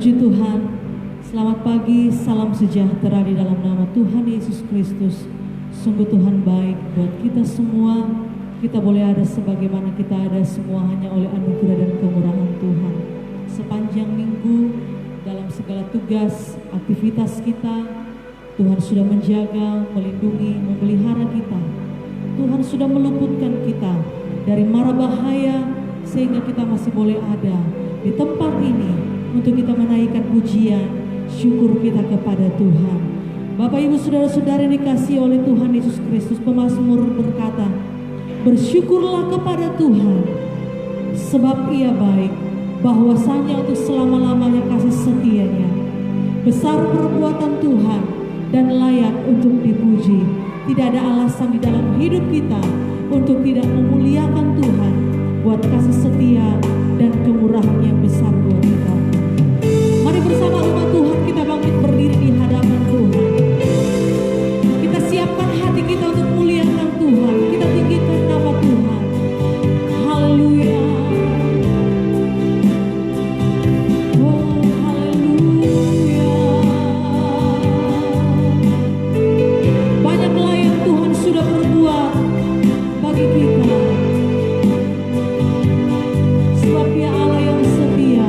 Puji Tuhan, selamat pagi, salam sejahtera di dalam nama Tuhan Yesus Kristus. Sungguh Tuhan baik buat kita semua. Kita boleh ada sebagaimana kita ada semua hanya oleh anugerah dan kemurahan Tuhan. Sepanjang minggu dalam segala tugas, aktivitas kita, Tuhan sudah menjaga, melindungi, memelihara kita. Tuhan sudah meluputkan kita dari mara bahaya sehingga kita masih boleh ada di tempat ini untuk kita menaikkan pujian, syukur kita kepada Tuhan. Bapak Ibu Saudara-saudara yang dikasihi oleh Tuhan Yesus Kristus, pemazmur berkata, bersyukurlah kepada Tuhan, sebab Ia baik, bahwasanya untuk selama-lamanya kasih setianya. Besar perbuatan Tuhan dan layak untuk dipuji. Tidak ada alasan di dalam hidup kita untuk tidak memuliakan Tuhan buat kasih setia dan kemurahan yang besar buat kita. Mari bersama umat Tuhan kita bangkit berdiri di hadapan Tuhan. Kita siapkan hati kita untuk muliakan Tuhan. Kita tinggikan nama Tuhan. Haleluya. Oh haleluya. Banyaklah yang Tuhan sudah berbuat bagi kita. Sebab Dia Allah yang setia.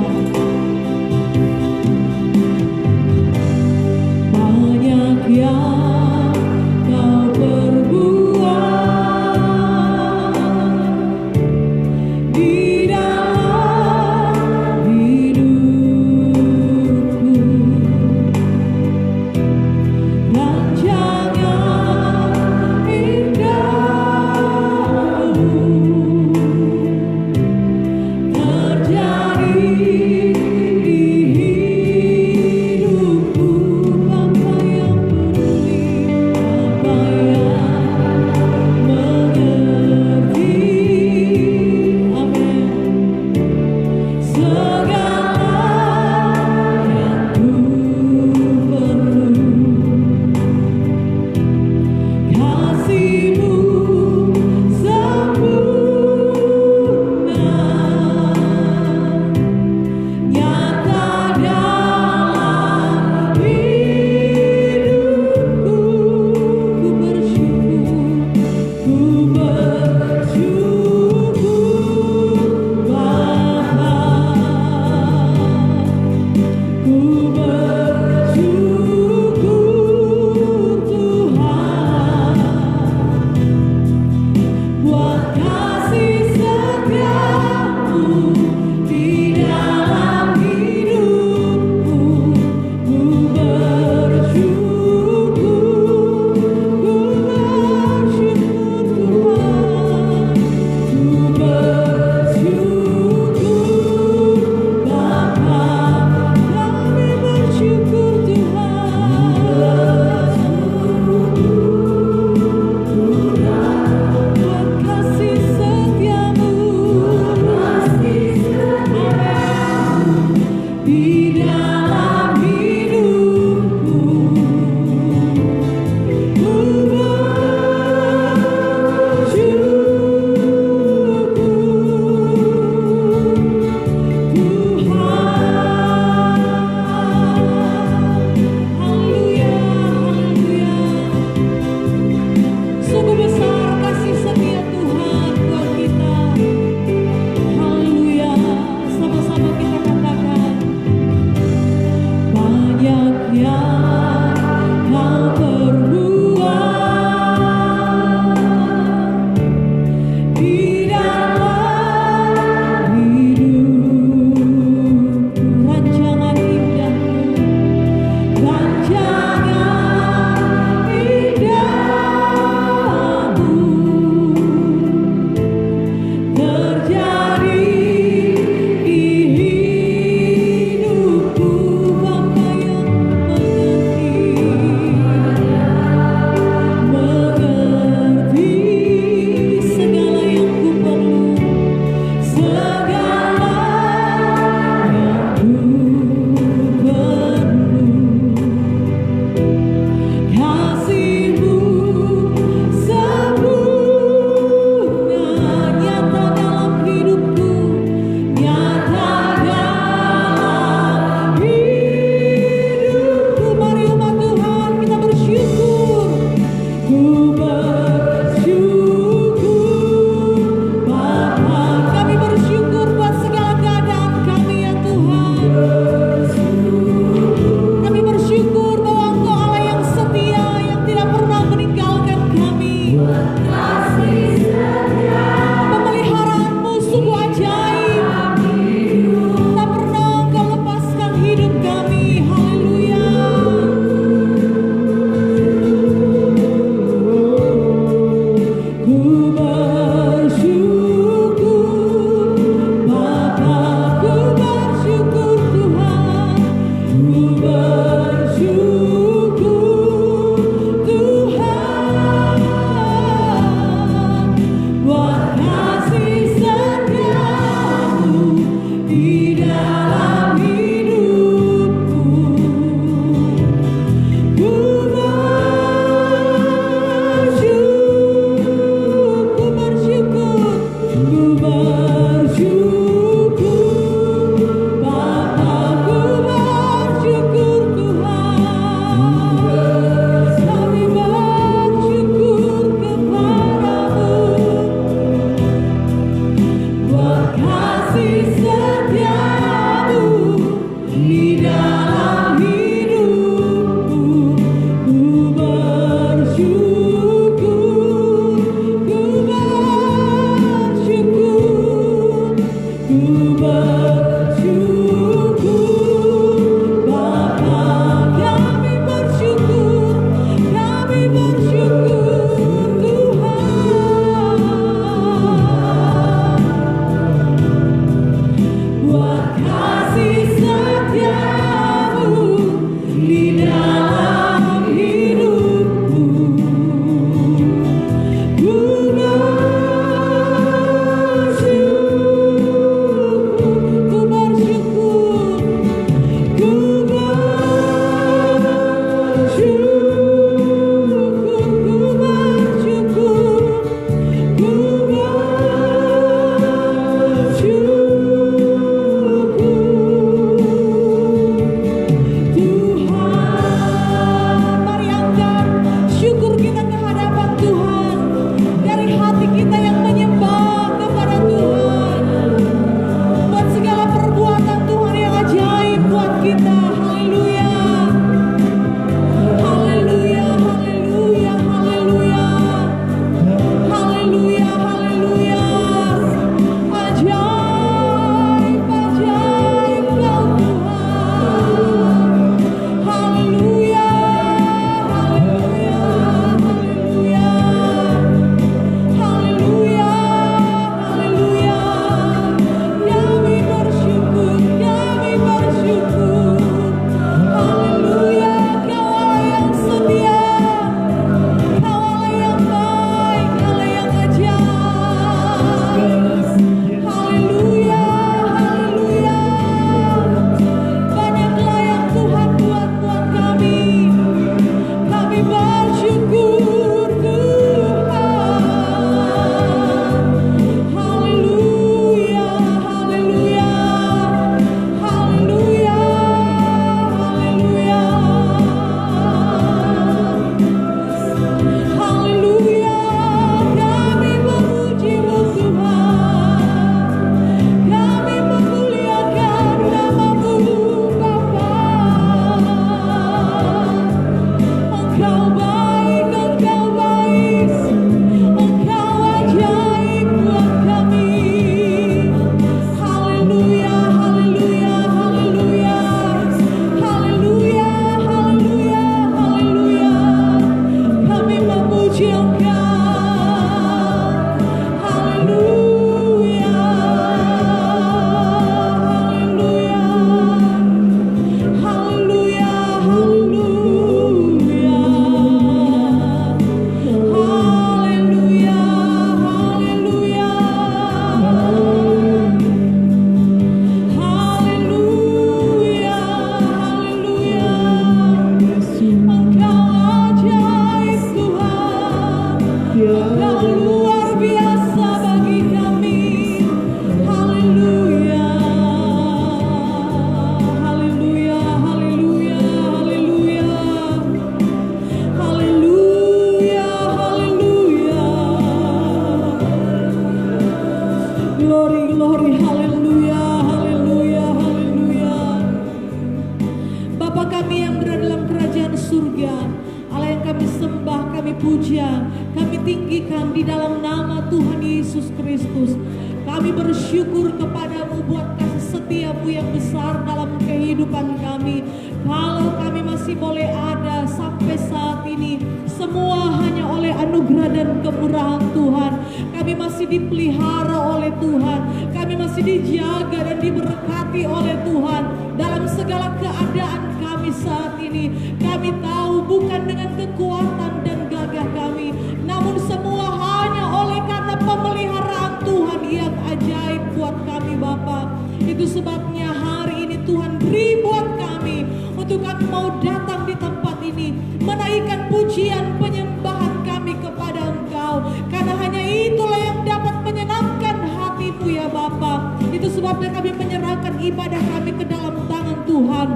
puja, kami tinggikan di dalam nama Tuhan Yesus Kristus. Kami bersyukur kepadamu buat kasih setiamu yang besar dalam kehidupan kami. Kalau kami masih boleh ada sampai saat ini, semua hanya oleh anugerah dan kemurahan Tuhan. Kami masih dipelihara oleh Tuhan. Kami masih dijaga dan diberkati oleh Tuhan dalam segala keadaan kami saat ini. Kami tahu bukan dengan kekuatan dan gagah kami, namun semua hanya oleh karena pemeliharaan Tuhan yang ajaib buat kami Bapa. Itu sebabnya hari ini Tuhan beri buat kami untuk kami mau datang di tempat ini menaikkan pujian penyembahan kami kepada Engkau, karena hanya itulah yang dapat menyenangkan hatimu ya Bapa. Itu sebabnya kami menyerahkan ibadah kami ke dalam tangan Tuhan.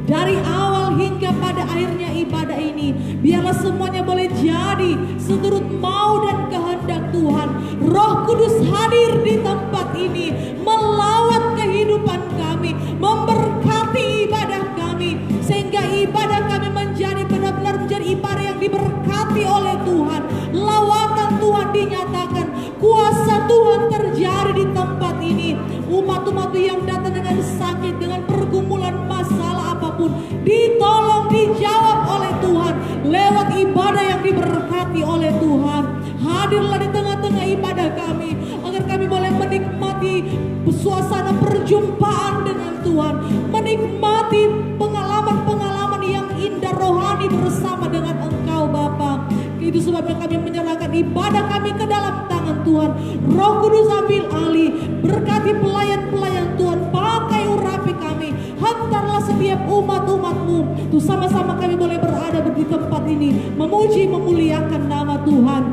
Dari awal hingga pada akhirnya ibadah ini, biarlah semuanya boleh jadi seturut mau dan kehendak Tuhan. Roh Kudus hadir di tempat ini, melawat kehidupan kami, memberkati ibadah kami, sehingga ibadah kami menjadi benar-benar menjadi ibadah yang diberkati oleh Tuhan. Lawatan Tuhan dinyatakan, kuasa Tuhan terjadi di tempat ini. Umat-umat yang datang dengan sakit, dengan pergumulan masalah apapun, ditolong, dijawab oleh Tuhan lewat ibadah yang diberkati oleh Tuhan. Hadirlah di tengah-tengah ibadah kami, agar kami boleh menikmati suasana perjumpaan dengan Tuhan, menikmati pengalaman-pengalaman yang indah rohani bersama dengan Engkau Bapa. Itu sebabnya kami menyerahkan ibadah kami ke dalam tangan Tuhan. Roh Kudus ambil alih, berkati pelayan-pelayan Tuhan, pakai urapi kami, hantarlah setiap umat-umat-Mu. Tuh sama-sama kami boleh berada di tempat ini, memuji, memuliakan nama Tuhan.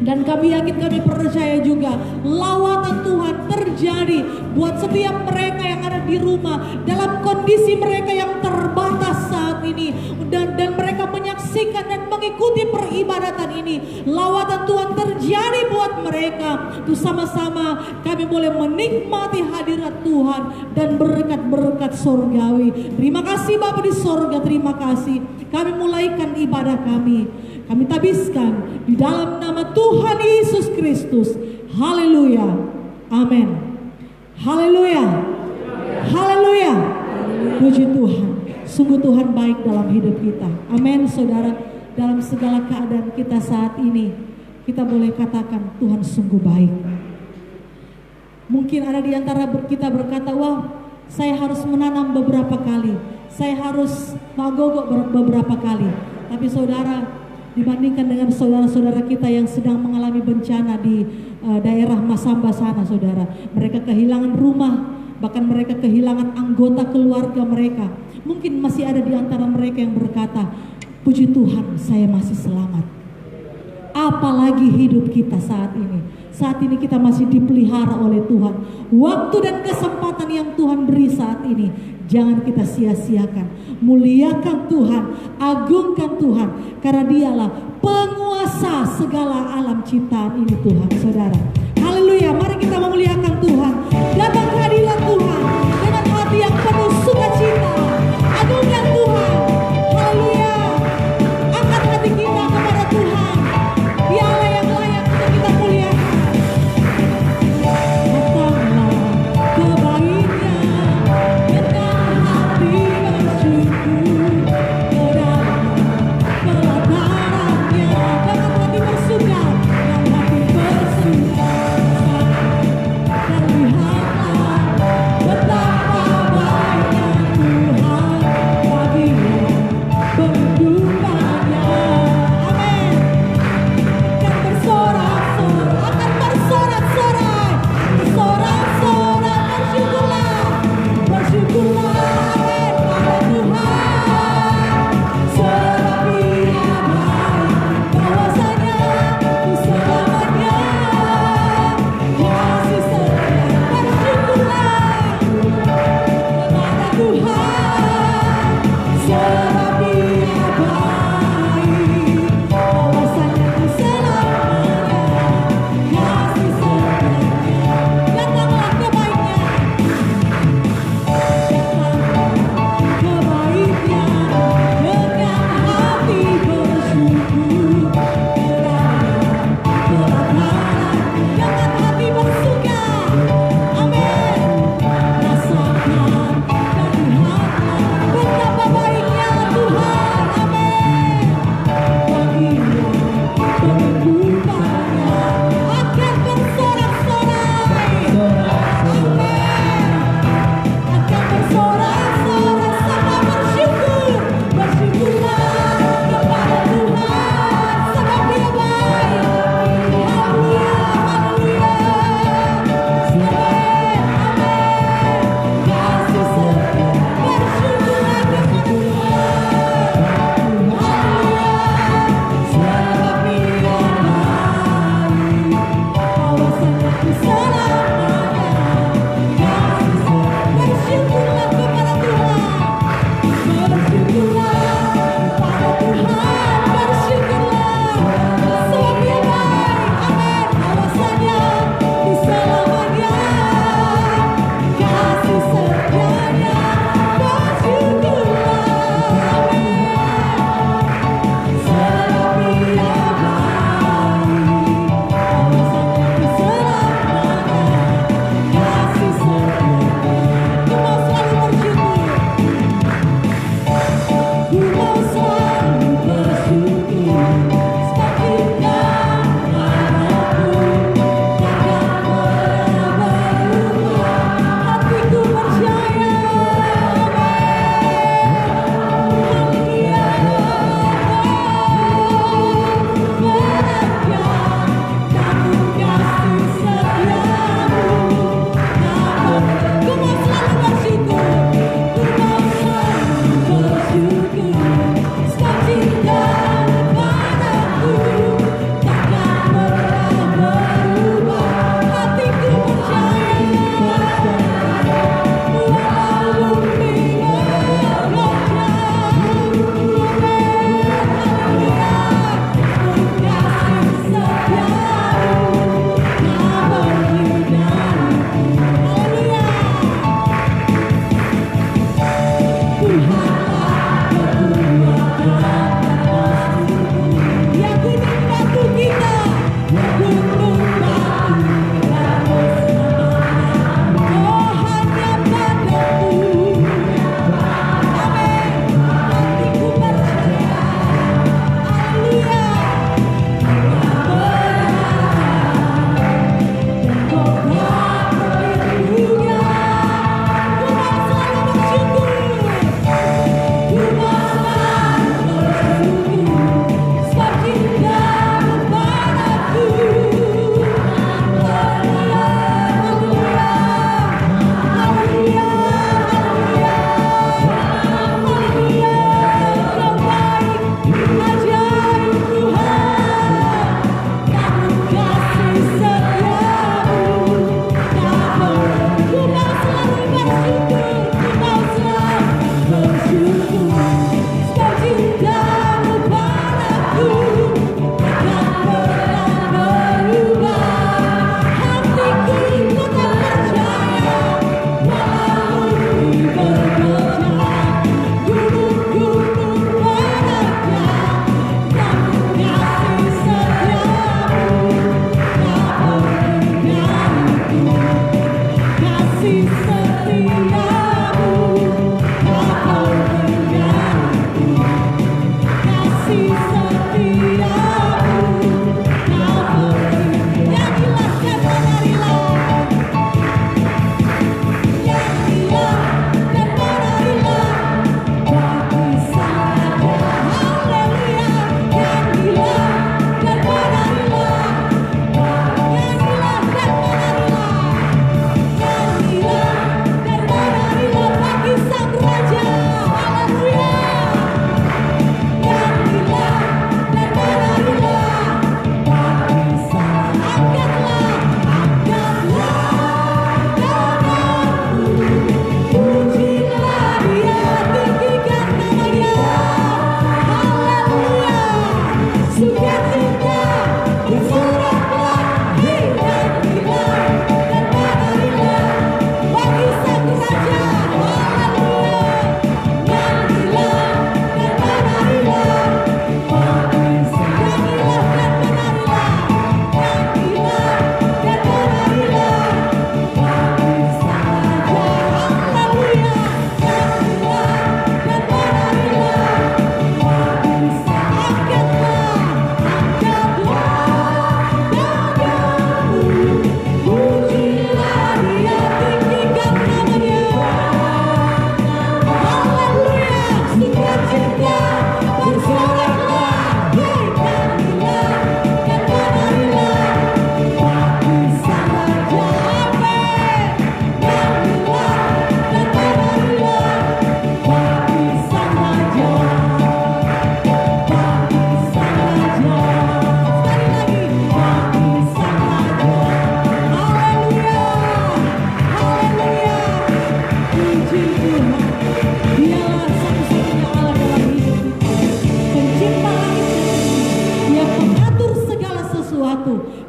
Dan kami yakin, kami percaya juga lawatan Tuhan terjadi buat setiap mereka yang ada di rumah dalam kondisi mereka yang terbatas saat ini, dan mereka menyaksikan dan mengikuti peribadatan ini. Lawatan Tuhan terjadi buat mereka. Tuh sama-sama kami boleh menikmati hadirat Tuhan dan berkat-berkat sorgawi. Terima kasih Bapa di sorga, terima kasih. Kami mulaikan ibadah kami. Kami tabiskan di dalam nama Tuhan Yesus Kristus. Haleluya. Amin. Haleluya. Haleluya. Puji Tuhan. Sungguh Tuhan baik dalam hidup kita. Amin saudara. Dalam segala keadaan kita saat ini, kita boleh katakan Tuhan sungguh baik. Mungkin ada di antara kita berkata, wah saya harus menanam beberapa kali, saya harus magogok beberapa kali. Tapi saudara, dibandingkan dengan saudara-saudara kita yang sedang mengalami bencana di daerah Masamba sana saudara, mereka kehilangan rumah, bahkan mereka kehilangan anggota keluarga mereka. Mungkin masih ada di antara mereka yang berkata, puji Tuhan saya masih selamat. Apalagi hidup kita saat ini. Saat ini kita masih dipelihara oleh Tuhan. Waktu dan kesempatan yang Tuhan beri saat ini, jangan kita sia-siakan. Muliakan Tuhan, agungkan Tuhan, karena Dialah penguasa segala alam ciptaan ini Tuhan, saudara. Haleluya, mari kita memuliakan Tuhan. Datang ke hadirat Tuhan dengan hati yang penuh sukacita. Agungkan Tuhan. Haleluya. Angkat hati kita kepada Tuhan. Dialah yang layak untuk kita muliakan. Datanglah ke baitnya dengan hati bersyukur, ke dalam pelatarannya dengan hati bersuka, dengan hati bersuka. Terlihatlah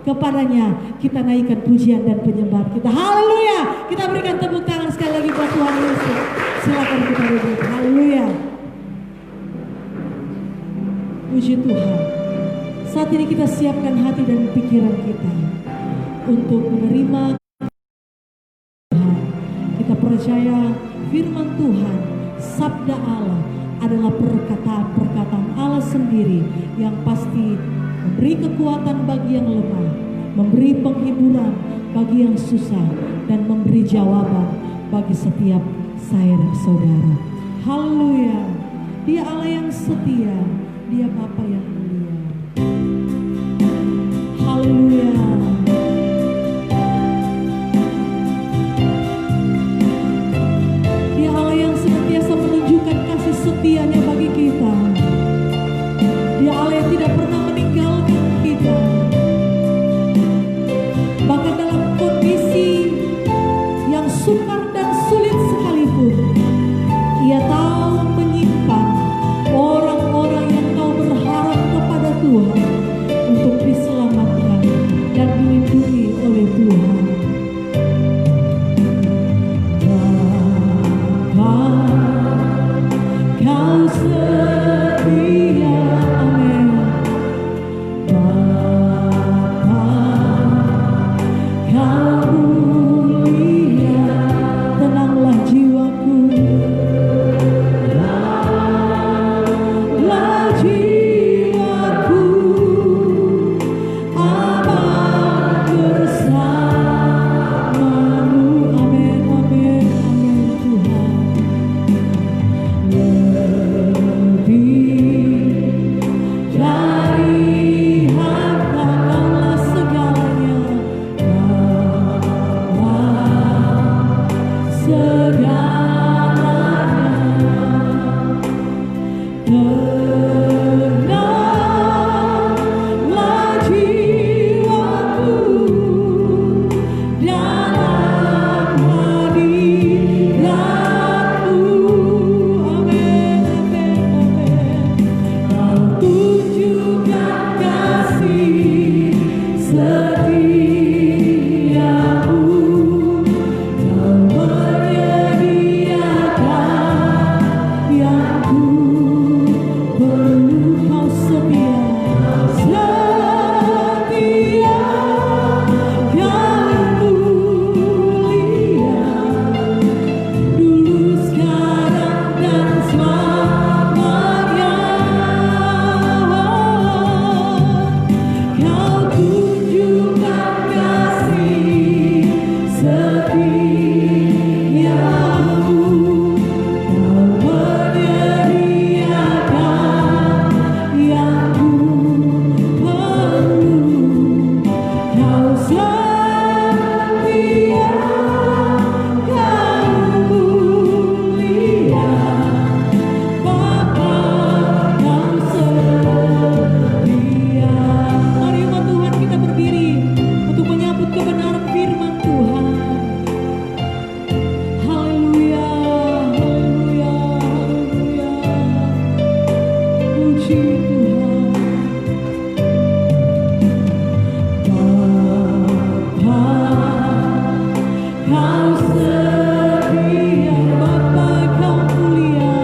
kepadanya kita naikkan pujian dan penyembahan kita. Haleluya. Kita berikan tepuk tangan sekali lagi buat Tuhan Yesus. Silakan kita duduk. Haleluya. Puji Tuhan. Saat ini kita siapkan hati dan pikiran kita untuk menerima Tuhan. Kita percaya firman Tuhan, sabda Allah adalah perkataan-perkataan Allah sendiri yang pasti memberi kekuatan bagi yang lemah, memberi penghiburan bagi yang susah, dan memberi jawaban bagi setiap saya dan saudara. Haleluya. Dia Allah yang setia, Dia Bapa yang mulia. Haleluya. Dia Allah yang senantiasa menunjukkan kasih setianya bagi kita. Dia Allah yang tidak pernah meninggalkan kita. Bahkan dalam kondisi yang sukar dan sulit sekalipun, Ia tahu menyimpan orang-orang yang kau berharap kepada Tuhan untuk diselamatkan dan dilindungi oleh Tuhan. Bapa, Kau setia, amin. Bapa, Kau mulia, tenanglah jiwaku. Tenanglah jiwaku, aman bersamamu. Amin, amin, amin Tuhan. Lebih dari harta Kaulah segalanya, Kaulah segalanya. Tenanglah jiwaku dalam hadirat-Mu. Amin, amin, amin. Kau tunjukkan kasih setiamu. Kau menyediakan yang ku perlu. Kau setia, setia, Kau mulia, dulu, sekarang, dan selamanya. Kau tunjukkan kasih setiamu. Kau menyediakan yang ku perlu. Kau setia, Kau mulia, Bapa, Kau setia. Mari umat Tuhan kita berdiri untuk menyambut kebenaran firman Tuhan. Haleluya, haleluya, haleluya. Puji Tuhan. Bapa, Kau setia, Bapa, Kau mulia.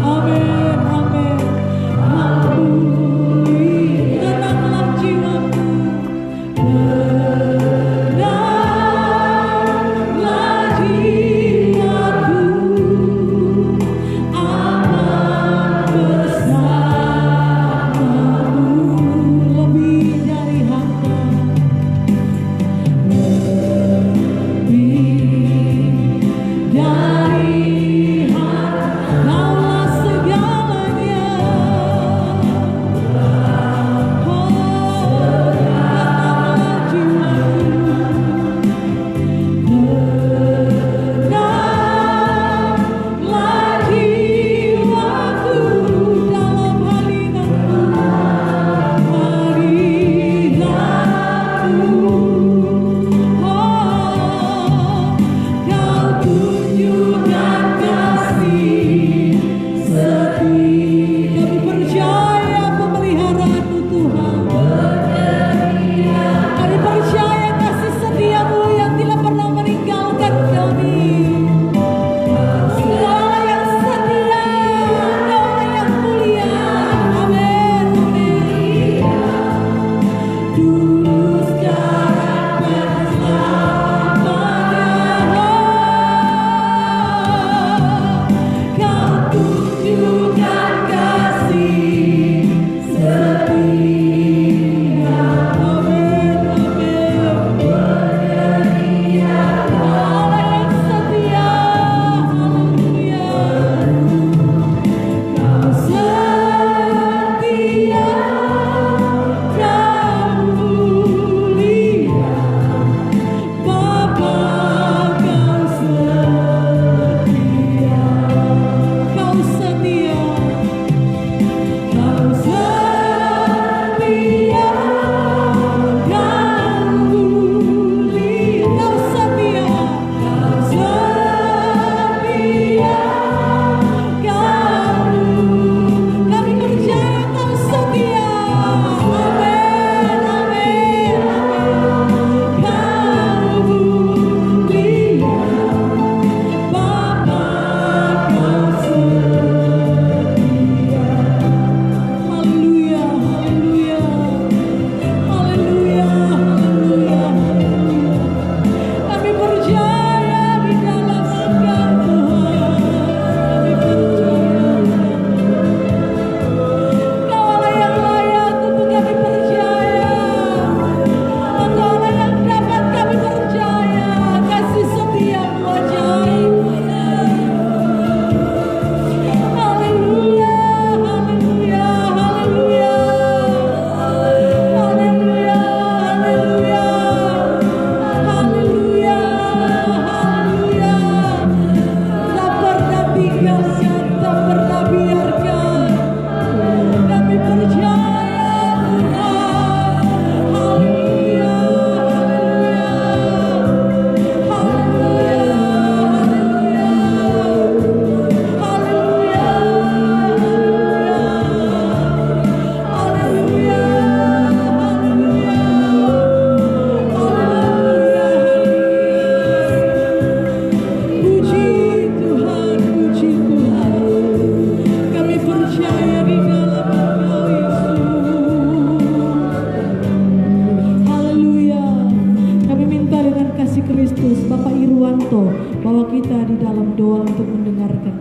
Amin, amin. Kau mulia. Tenanglah jiwaku. Tenanglah jiwaku, aman bersamamu.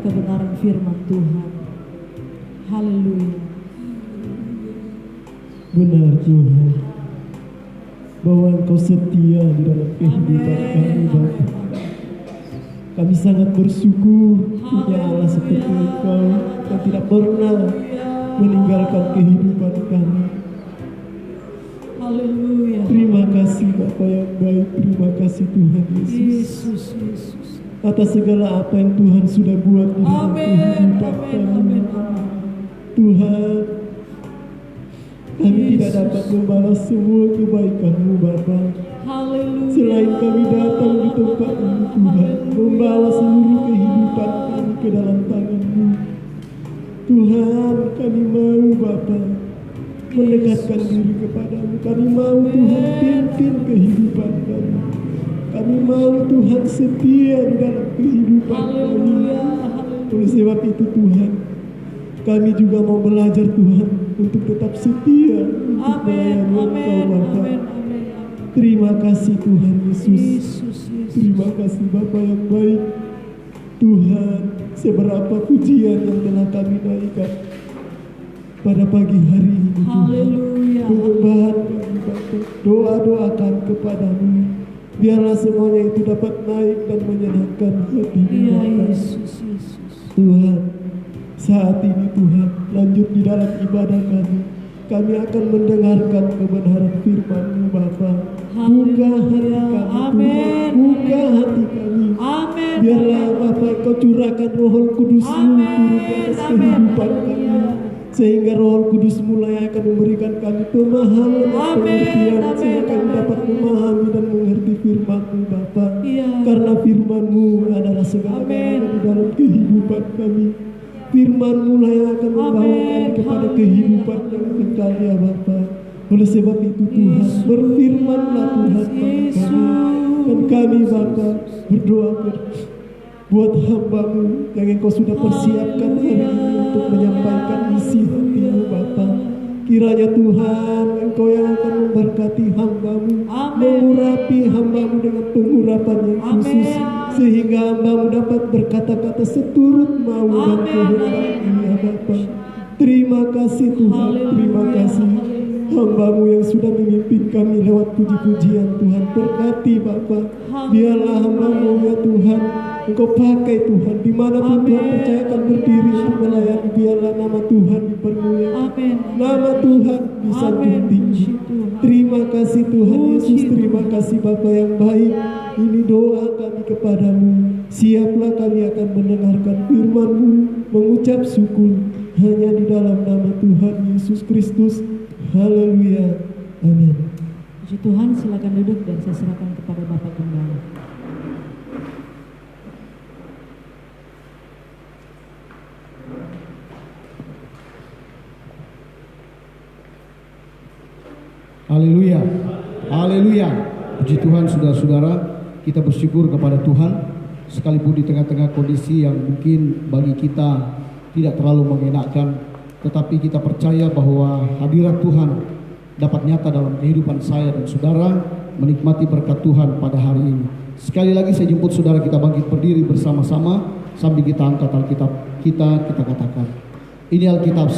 kebenaran firman Tuhan. Haleluya. Benar Tuhan, bahwa Engkau setia di dalam kehidupan kami Bapa. Kami sangat bersyukur punya Allah seperti Engkau yang tidak pernah meninggalkan kehidupan kami. Haleluya. Terima kasih Bapa yang baik, terima kasih Tuhan Yesus. Atas segala apa yang Tuhan sudah buat di dalam kehidupan kami. Tuhan, kami tidak dapat membalas semua kebaikan-Mu Bapa. Selain kami datang di tempat ini Tuhan, membawa seluruh kehidupan kami ke dalam tangan-Mu. Tuhan, kami mau Bapa mendekatkan diri kepada-Mu. Kami mau Tuhan pimpin kehidupan kami. Kami mau Tuhan setia di dalam kehidupan kami. Oleh sebab itu Tuhan, kami juga mau belajar Tuhan untuk tetap setia untuk melayani Engkau Bapa. Terima kasih Tuhan Yesus. Terima kasih Bapa yang baik. Tuhan, seberapa pujian yang telah kami naikkan pada pagi hari ini Tuhan. Penyembahan kami Bapa, doa-doa kami kepada-Mu, biarlah semuanya itu dapat naik dan menyenangkan hati-Mu Bapa. Tuhan, saat ini Tuhan, lanjut di dalam ibadah kami. Kami akan mendengarkan kebenaran firman-Mu Bapa. Buka hati kami Tuhan, buka hati kami. Biarlah Bapa Engkau curahkan Roh Kudus-Mu turun di atas kehidupan kami, sehingga Roh Kudus-Mu yang akan memberikan kami pemahaman dan pengertian, sehingga kami dapat memahami dan mengerti firman-Mu Bapa. Karena firman-Mu adalah segala-galanya di dalam kehidupan kami. Firman-Mu yang akan membawa kami kepada kehidupan yang kekal ya Bapa. Oleh sebab itu Tuhan, berfirman-Lah Tuhan kepada kami. Dan kami Bapa berdoa buat hamba-Mu yang Engkau sudah persiapkan hari ini untuk menyampaikan isi hati-Mu Bapa. Kiranya Tuhan, Engkau yang akan memberkati hamba-Mu, mengurapi hamba-Mu dengan pengurapan yang khusus, sehingga hamba-Mu dapat berkata-kata seturut mau dan kehendak-Mu ya Bapa. Terima kasih Tuhan, terima kasih hamba-Mu yang sudah memimpin kami lewat puji-pujian Tuhan. Berkati Bapa, biarlah hamba-Mu ya Tuhan, Engkau pakai Tuhan, dimanapun Tuhan percayakan berdiri untuk melayani, biarlah nama Tuhan dipermuliakan, nama Tuhan disanjung tinggi. Terima kasih Tuhan Yesus, terima kasih Bapa yang baik. Ini doa kami kepada-Mu. Siaplah kami akan mendengarkan firman-Mu, mengucap syukur hanya di dalam nama Tuhan Yesus Kristus. Haleluya, amin. Puji Tuhan, silakan duduk dan saya serahkan kepada Bapak Gembala. Haleluya, haleluya. Puji Tuhan saudara-saudara, kita bersyukur kepada Tuhan sekalipun di tengah-tengah kondisi yang mungkin bagi kita tidak terlalu mengenakan, tetapi kita percaya bahwa hadirat Tuhan dapat nyata dalam kehidupan saya dan saudara, menikmati berkat Tuhan pada hari ini. Sekali lagi saya jemput saudara kita bangkit berdiri bersama-sama sambil kita angkat Alkitab kita katakan, ini Alkitab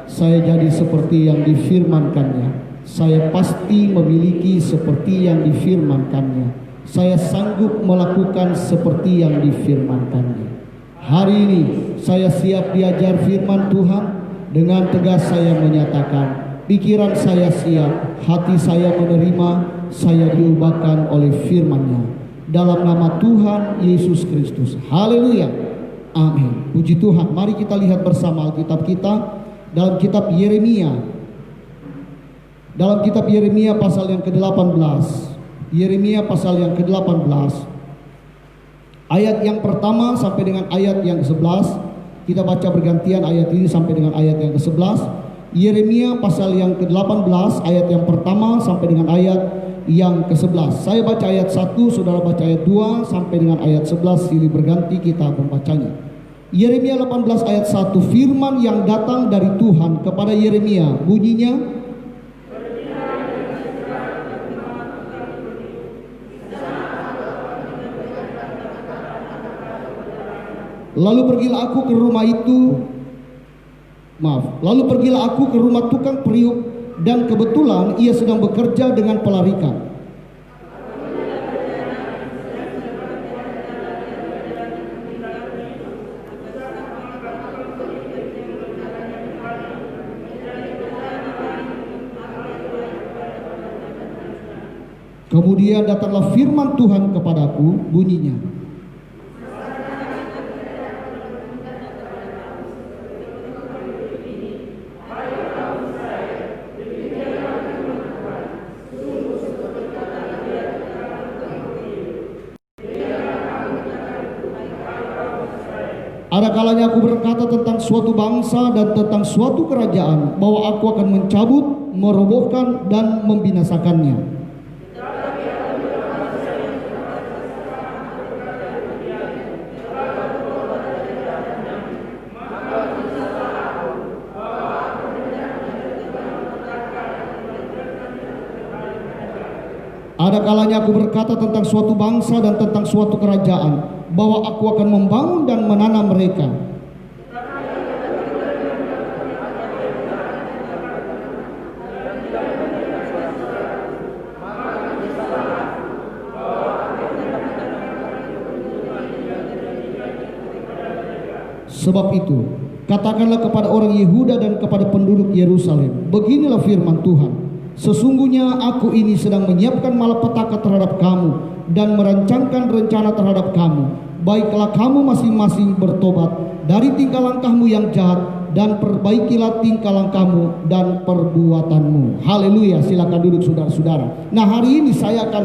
saya jadi seperti yang difirmankannya. Saya pasti memiliki seperti yang difirmankannya. Saya sanggup melakukan seperti yang difirmankannya. Hari ini saya siap diajar firman Tuhan. Dengan tegas saya menyatakan, pikiran saya siap, hati saya menerima, saya diubahkan oleh firman-Nya. Dalam nama Tuhan Yesus Kristus. Haleluya. Amin. Puji Tuhan. Mari kita lihat bersama Alkitab kita dalam kitab Yeremia. Dalam kitab Yeremia pasal yang ke-18. Yeremia pasal yang ke-18. Ayat yang pertama sampai dengan ayat yang ke-11. Kita baca bergantian ayat ini sampai dengan ayat yang ke-11. Yeremia pasal yang ke-18 ayat yang pertama sampai dengan ayat yang ke-11. Saya baca ayat 1, saudara baca ayat 2 sampai dengan ayat 11, silih berganti kita membacanya. Yeremia 18 ayat 1, firman yang datang dari Tuhan kepada Yeremia bunyinya, Lalu pergilah aku ke rumah tukang periuk, dan kebetulan ia sedang bekerja dengan pelarikan. Kemudian datanglah firman Tuhan kepadaku, bunyinya, ada kalanya aku berkata tentang suatu bangsa dan tentang suatu kerajaan, bahwa aku akan mencabut, merobohkan, dan membinasakannya. Ada kalanya aku berkata tentang suatu bangsa dan tentang suatu kerajaan, bahwa aku akan membangun dan menanam mereka. Sebab itu, katakanlah kepada orang Yehuda dan kepada penduduk Yerusalem, beginilah firman Tuhan. Sesungguhnya aku ini sedang menyiapkan malapetaka terhadap kamu dan merancangkan rencana terhadap kamu. Baiklah kamu masing-masing bertobat dari tingkah langkahmu yang jahat, dan perbaikilah tingkah langkahmu dan perbuatanmu. Haleluya, silakan duduk saudara-saudara. Nah, hari ini saya akan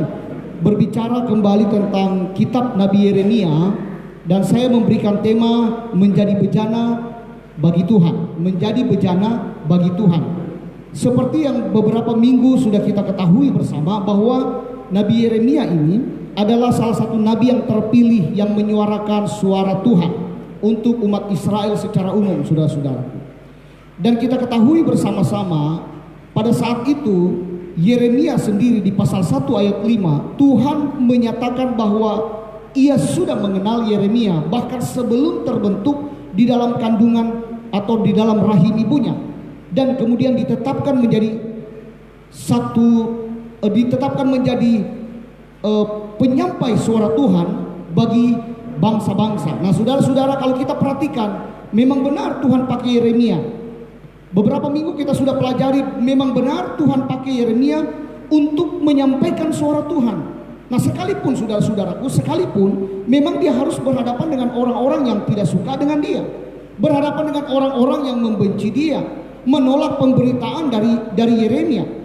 berbicara kembali tentang kitab Nabi Yeremia, dan saya memberikan tema menjadi bejana bagi Tuhan. Menjadi bejana bagi Tuhan. Seperti yang beberapa minggu sudah kita ketahui bersama, bahwa Nabi Yeremia ini adalah salah satu nabi yang terpilih yang menyuarakan suara Tuhan untuk umat Israel secara umum, saudara-saudara. Dan kita ketahui bersama-sama, pada saat itu Yeremia sendiri di pasal 1 ayat 5, Tuhan menyatakan bahwa ia sudah mengenal Yeremia bahkan sebelum terbentuk di dalam kandungan atau di dalam rahim ibunya. Dan kemudian ditetapkan menjadi penyampai suara Tuhan bagi bangsa-bangsa. Nah, saudara-saudara, kalau kita perhatikan, memang benar Tuhan pakai Yeremia. Beberapa minggu kita sudah pelajari, memang benar Tuhan pakai Yeremia untuk menyampaikan suara Tuhan. Nah, sekalipun saudara-saudaraku, sekalipun memang dia harus berhadapan dengan orang-orang yang tidak suka dengan dia, berhadapan dengan orang-orang yang membenci dia, menolak pemberitaan dari Yeremia.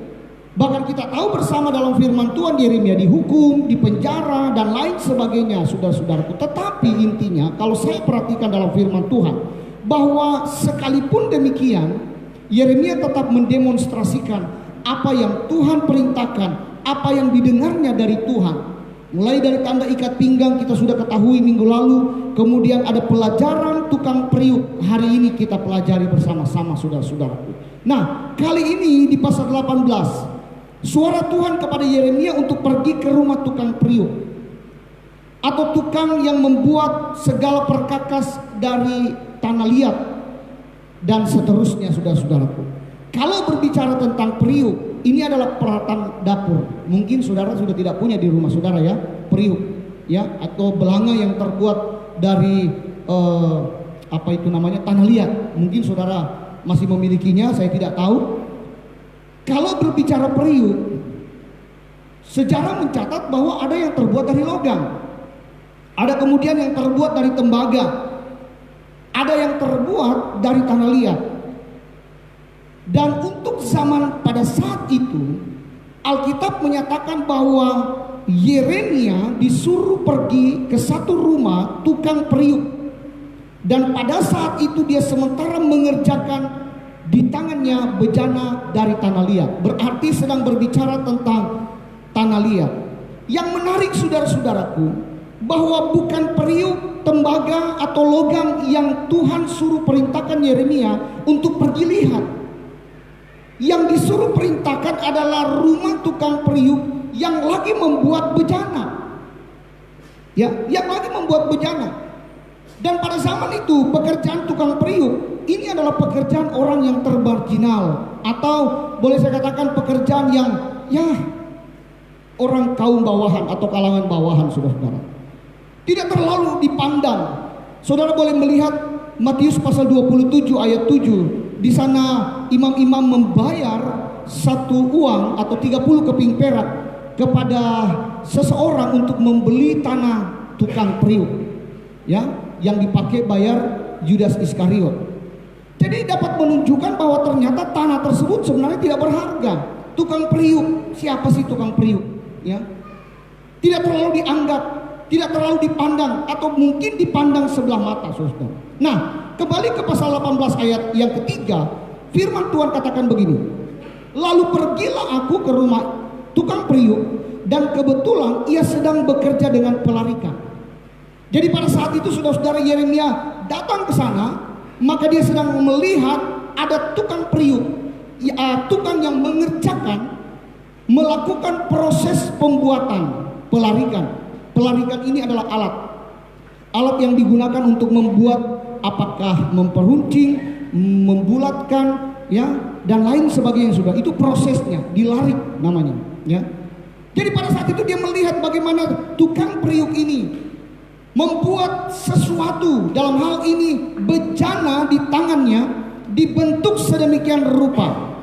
Bahkan kita tahu bersama dalam firman Tuhan, Yeremia dihukum, dipenjara, dan lain sebagainya, saudara-saudaraku. Tetapi intinya, kalau saya perhatikan dalam firman Tuhan, bahwa sekalipun demikian, Yeremia tetap mendemonstrasikan apa yang Tuhan perintahkan, apa yang didengarnya dari Tuhan. Mulai dari tanda ikat pinggang kita sudah ketahui minggu lalu. Kemudian ada pelajaran tukang periuk. Hari ini kita pelajari bersama-sama, saudara-saudaraku. Nah, kali ini di pasal 18, suara Tuhan kepada Yeremia untuk pergi ke rumah tukang periuk, atau tukang yang membuat segala perkakas dari tanah liat, dan seterusnya, saudara-saudaraku. Kalau berbicara tentang periuk, ini adalah peralatan dapur. Mungkin saudara sudah tidak punya di rumah saudara ya, periuk ya, atau belanga yang terbuat dari tanah liat. Mungkin saudara masih memilikinya, saya tidak tahu. Kalau berbicara periuk, sejarah mencatat bahwa ada yang terbuat dari logam, ada kemudian yang terbuat dari tembaga, ada yang terbuat dari tanah liat. Dan untuk zaman pada saat itu, Alkitab menyatakan bahwa Yeremia disuruh pergi ke satu rumah tukang periuk. Dan pada saat itu dia sementara mengerjakan di tangannya bejana dari tanah liat. Berarti sedang berbicara tentang tanah liat. Yang menarik, saudara-saudaraku, bahwa bukan periuk, tembaga, atau logam yang Tuhan suruh perintahkan Yeremia untuk pergi lihat. Yang disuruh perintahkan adalah rumah tukang periuk yang lagi membuat bejana. Ya, yang lagi membuat bejana. Dan pada zaman itu pekerjaan tukang periuk ini adalah pekerjaan orang yang termarginal, atau boleh saya katakan pekerjaan yang orang kaum bawahan atau kalangan bawahan, saudara-saudara. Tidak terlalu dipandang. Saudara boleh melihat Matius pasal 27 ayat 7. Di sana imam-imam membayar satu uang atau 30 keping perak kepada seseorang untuk membeli tanah tukang periuk, yang dipakai bayar Yudas Iskariot. Jadi dapat menunjukkan bahwa ternyata tanah tersebut sebenarnya tidak berharga. Tukang periuk, siapa sih tukang periuk? Tidak terlalu dianggap, tidak terlalu dipandang, atau mungkin dipandang sebelah mata, saudara. Nah, kembali ke pasal 18 ayat yang ketiga, firman Tuhan katakan begini. Lalu pergilah aku ke rumah tukang periuk, dan kebetulan ia sedang bekerja dengan pelarikan. Jadi pada saat itu saudara-saudara, Yeremia datang ke sana, maka dia sedang melihat ada tukang periuk, tukang yang mengerjakan, melakukan proses pembuatan pelarikan. Pelarikan ini adalah alat yang digunakan untuk membuat, apakah memperuncing, membulatkan, dan lain sebagainya. Sudah itu prosesnya, dilarik namanya, Jadi pada saat itu dia melihat bagaimana tukang periuk ini membuat sesuatu, dalam hal ini bejana di tangannya dibentuk sedemikian rupa.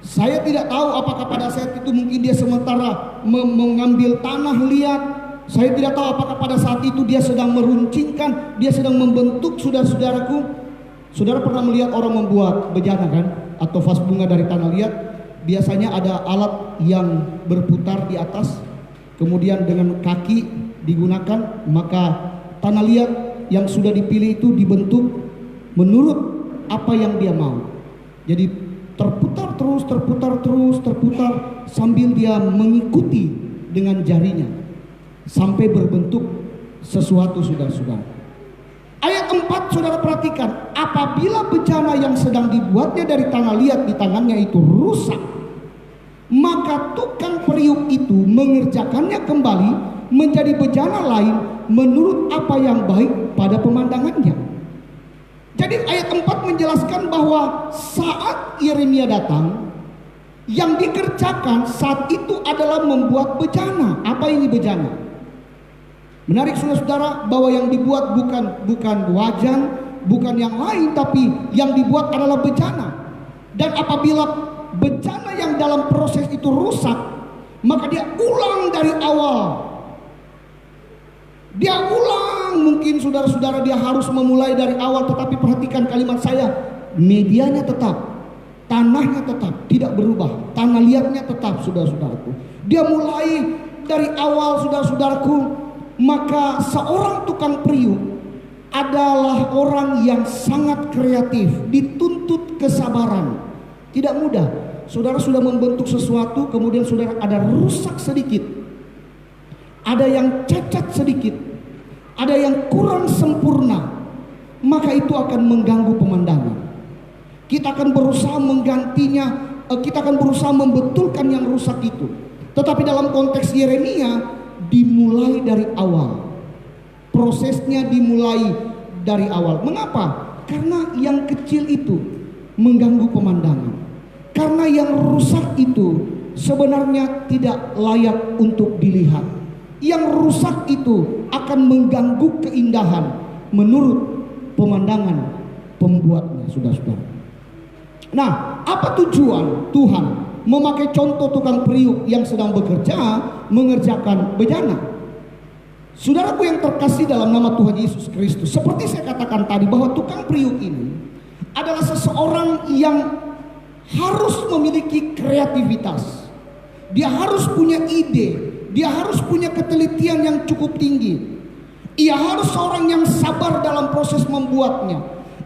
Saya tidak tahu apakah pada saat itu mungkin dia sementara mengambil tanah liat. Saya tidak tahu apakah pada saat itu dia sedang meruncingkan, dia sedang membentuk. Saudara-saudaraku, saudara pernah melihat orang membuat bejana kan, atau vas bunga dari tanah liat? Biasanya ada alat yang berputar di atas, kemudian dengan kaki digunakan, maka tanah liat yang sudah dipilih itu dibentuk menurut apa yang dia mau. Jadi terputar terus sambil dia mengikuti dengan jarinya sampai berbentuk sesuatu, saudara-saudara. Ayat 4 saudara perhatikan, apabila bejana yang sedang dibuatnya dari tanah liat di tangannya itu rusak, maka tukang periuk itu mengerjakannya kembali menjadi bejana lain menurut apa yang baik pada pemandangannya. Jadi ayat 4 menjelaskan bahwa saat Yeremia datang, yang dikerjakan saat itu adalah membuat bejana. Apa ini bejana? Menarik saudara-saudara, bahwa yang dibuat bukan wajan, bukan yang lain, tapi yang dibuat adalah bejana. Dan apabila bejana yang dalam proses itu rusak, maka dia ulang dari awal. Dia ulang, mungkin saudara-saudara dia harus memulai dari awal, tetapi perhatikan kalimat saya, medianya tetap, tanahnya tetap, tidak berubah, tanah liatnya tetap, saudara-saudaraku. Dia mulai dari awal, saudara-saudaraku. Maka seorang tukang periuk adalah orang yang sangat kreatif, dituntut kesabaran, tidak mudah. Saudara sudah membentuk sesuatu, kemudian saudara ada rusak sedikit, ada yang cacat sedikit, ada yang kurang sempurna, maka itu akan mengganggu pemandangan. Kita akan berusaha menggantinya, kita akan berusaha membetulkan yang rusak itu. Tetapi dalam konteks Yeremia, dimulai dari awal. Prosesnya dimulai dari awal. Mengapa? Karena yang kecil itu mengganggu pemandangan. Karena yang rusak itu sebenarnya tidak layak untuk dilihat. Yang rusak itu akan mengganggu keindahan menurut pemandangan pembuatnya, saudara-saudara. Nah, apa tujuan Tuhan memakai contoh tukang periuk yang sedang bekerja mengerjakan bejana? Saudaraku yang terkasih dalam nama Tuhan Yesus Kristus, seperti saya katakan tadi bahwa tukang periuk ini adalah seseorang yang harus memiliki kreativitas. Dia harus punya ide, dia harus punya ketelitian yang cukup tinggi. Ia harus seorang yang sabar dalam proses membuatnya.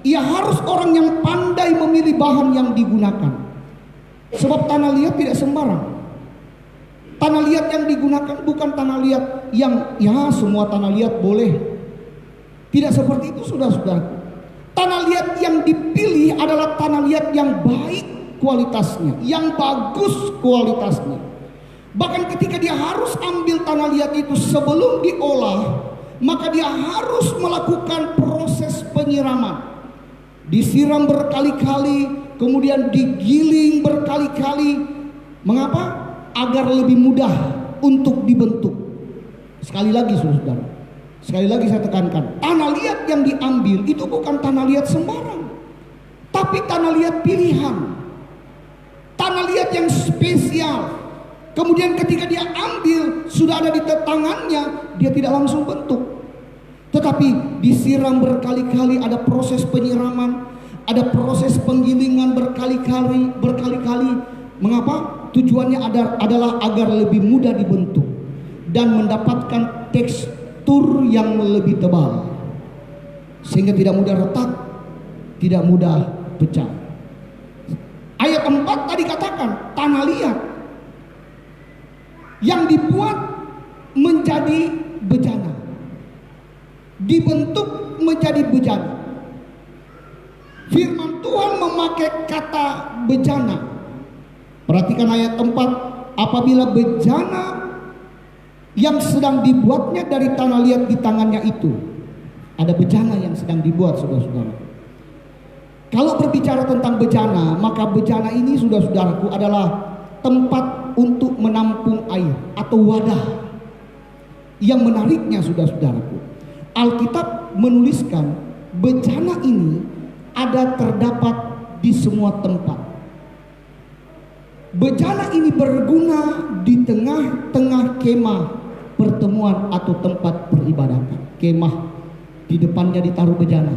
Ia harus orang yang pandai memilih bahan yang digunakan. Sebab tanah liat tidak sembarang. Tanah liat yang digunakan bukan tanah liat yang semua tanah liat boleh. Tidak seperti itu, saudara-saudara. Tanah liat yang dipilih adalah tanah liat yang baik kualitasnya, yang bagus kualitasnya. Bahkan ketika dia harus ambil tanah liat itu sebelum diolah, maka dia harus melakukan proses penyiraman. Disiram berkali-kali, kemudian digiling berkali-kali. Mengapa? Agar lebih mudah untuk dibentuk. Sekali lagi saudara, sekali lagi saya tekankan, tanah liat yang diambil itu bukan tanah liat sembarang, tapi tanah liat pilihan, tanah liat yang spesial. Kemudian ketika dia ambil, sudah ada di tangannya, dia tidak langsung bentuk, tetapi disiram berkali-kali, ada proses penyiraman, ada proses penggilingan berkali-kali. Mengapa? Tujuannya adalah agar lebih mudah dibentuk dan mendapatkan tekstur yang lebih tebal, sehingga tidak mudah retak, tidak mudah pecah. Ayat 4 tadi katakan tanah liat yang dibuat menjadi bejana, dibentuk menjadi bejana. Firman Tuhan memakai kata bejana. Perhatikan ayat 4, apabila bejana yang sedang dibuatnya dari tanah liat di tangannya itu, ada bejana yang sedang dibuat, saudara-saudara. Kalau berbicara tentang bejana, maka bejana ini, saudara-saudaraku, adalah tempat untuk menampung air atau wadah. Yang menariknya, saudara-saudaraku, Alkitab menuliskan bejana ini terdapat di semua tempat. Bejana ini berguna di tengah-tengah kemah pertemuan atau tempat peribadatan. Kemah, di depannya ditaruh bejana.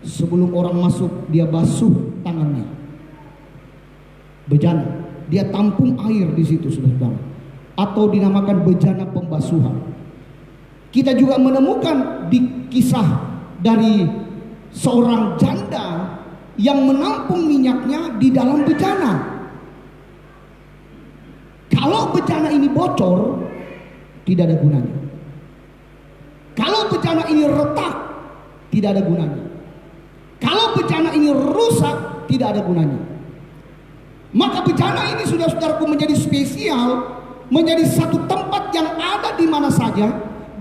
Sebelum orang masuk, dia basuh tangannya. Bejana, dia tampung air di situ, saudara-saudara, atau dinamakan bejana pembasuhan. Kita juga menemukan di kisah dari seorang janda yang menampung minyaknya di dalam bejana. Kalau bejana ini bocor, tidak ada gunanya. Kalau bejana ini retak, tidak ada gunanya. Kalau bejana ini rusak, tidak ada gunanya. Maka bejana ini, saudara-saudaraku, menjadi spesial, menjadi satu tempat yang ada di mana saja.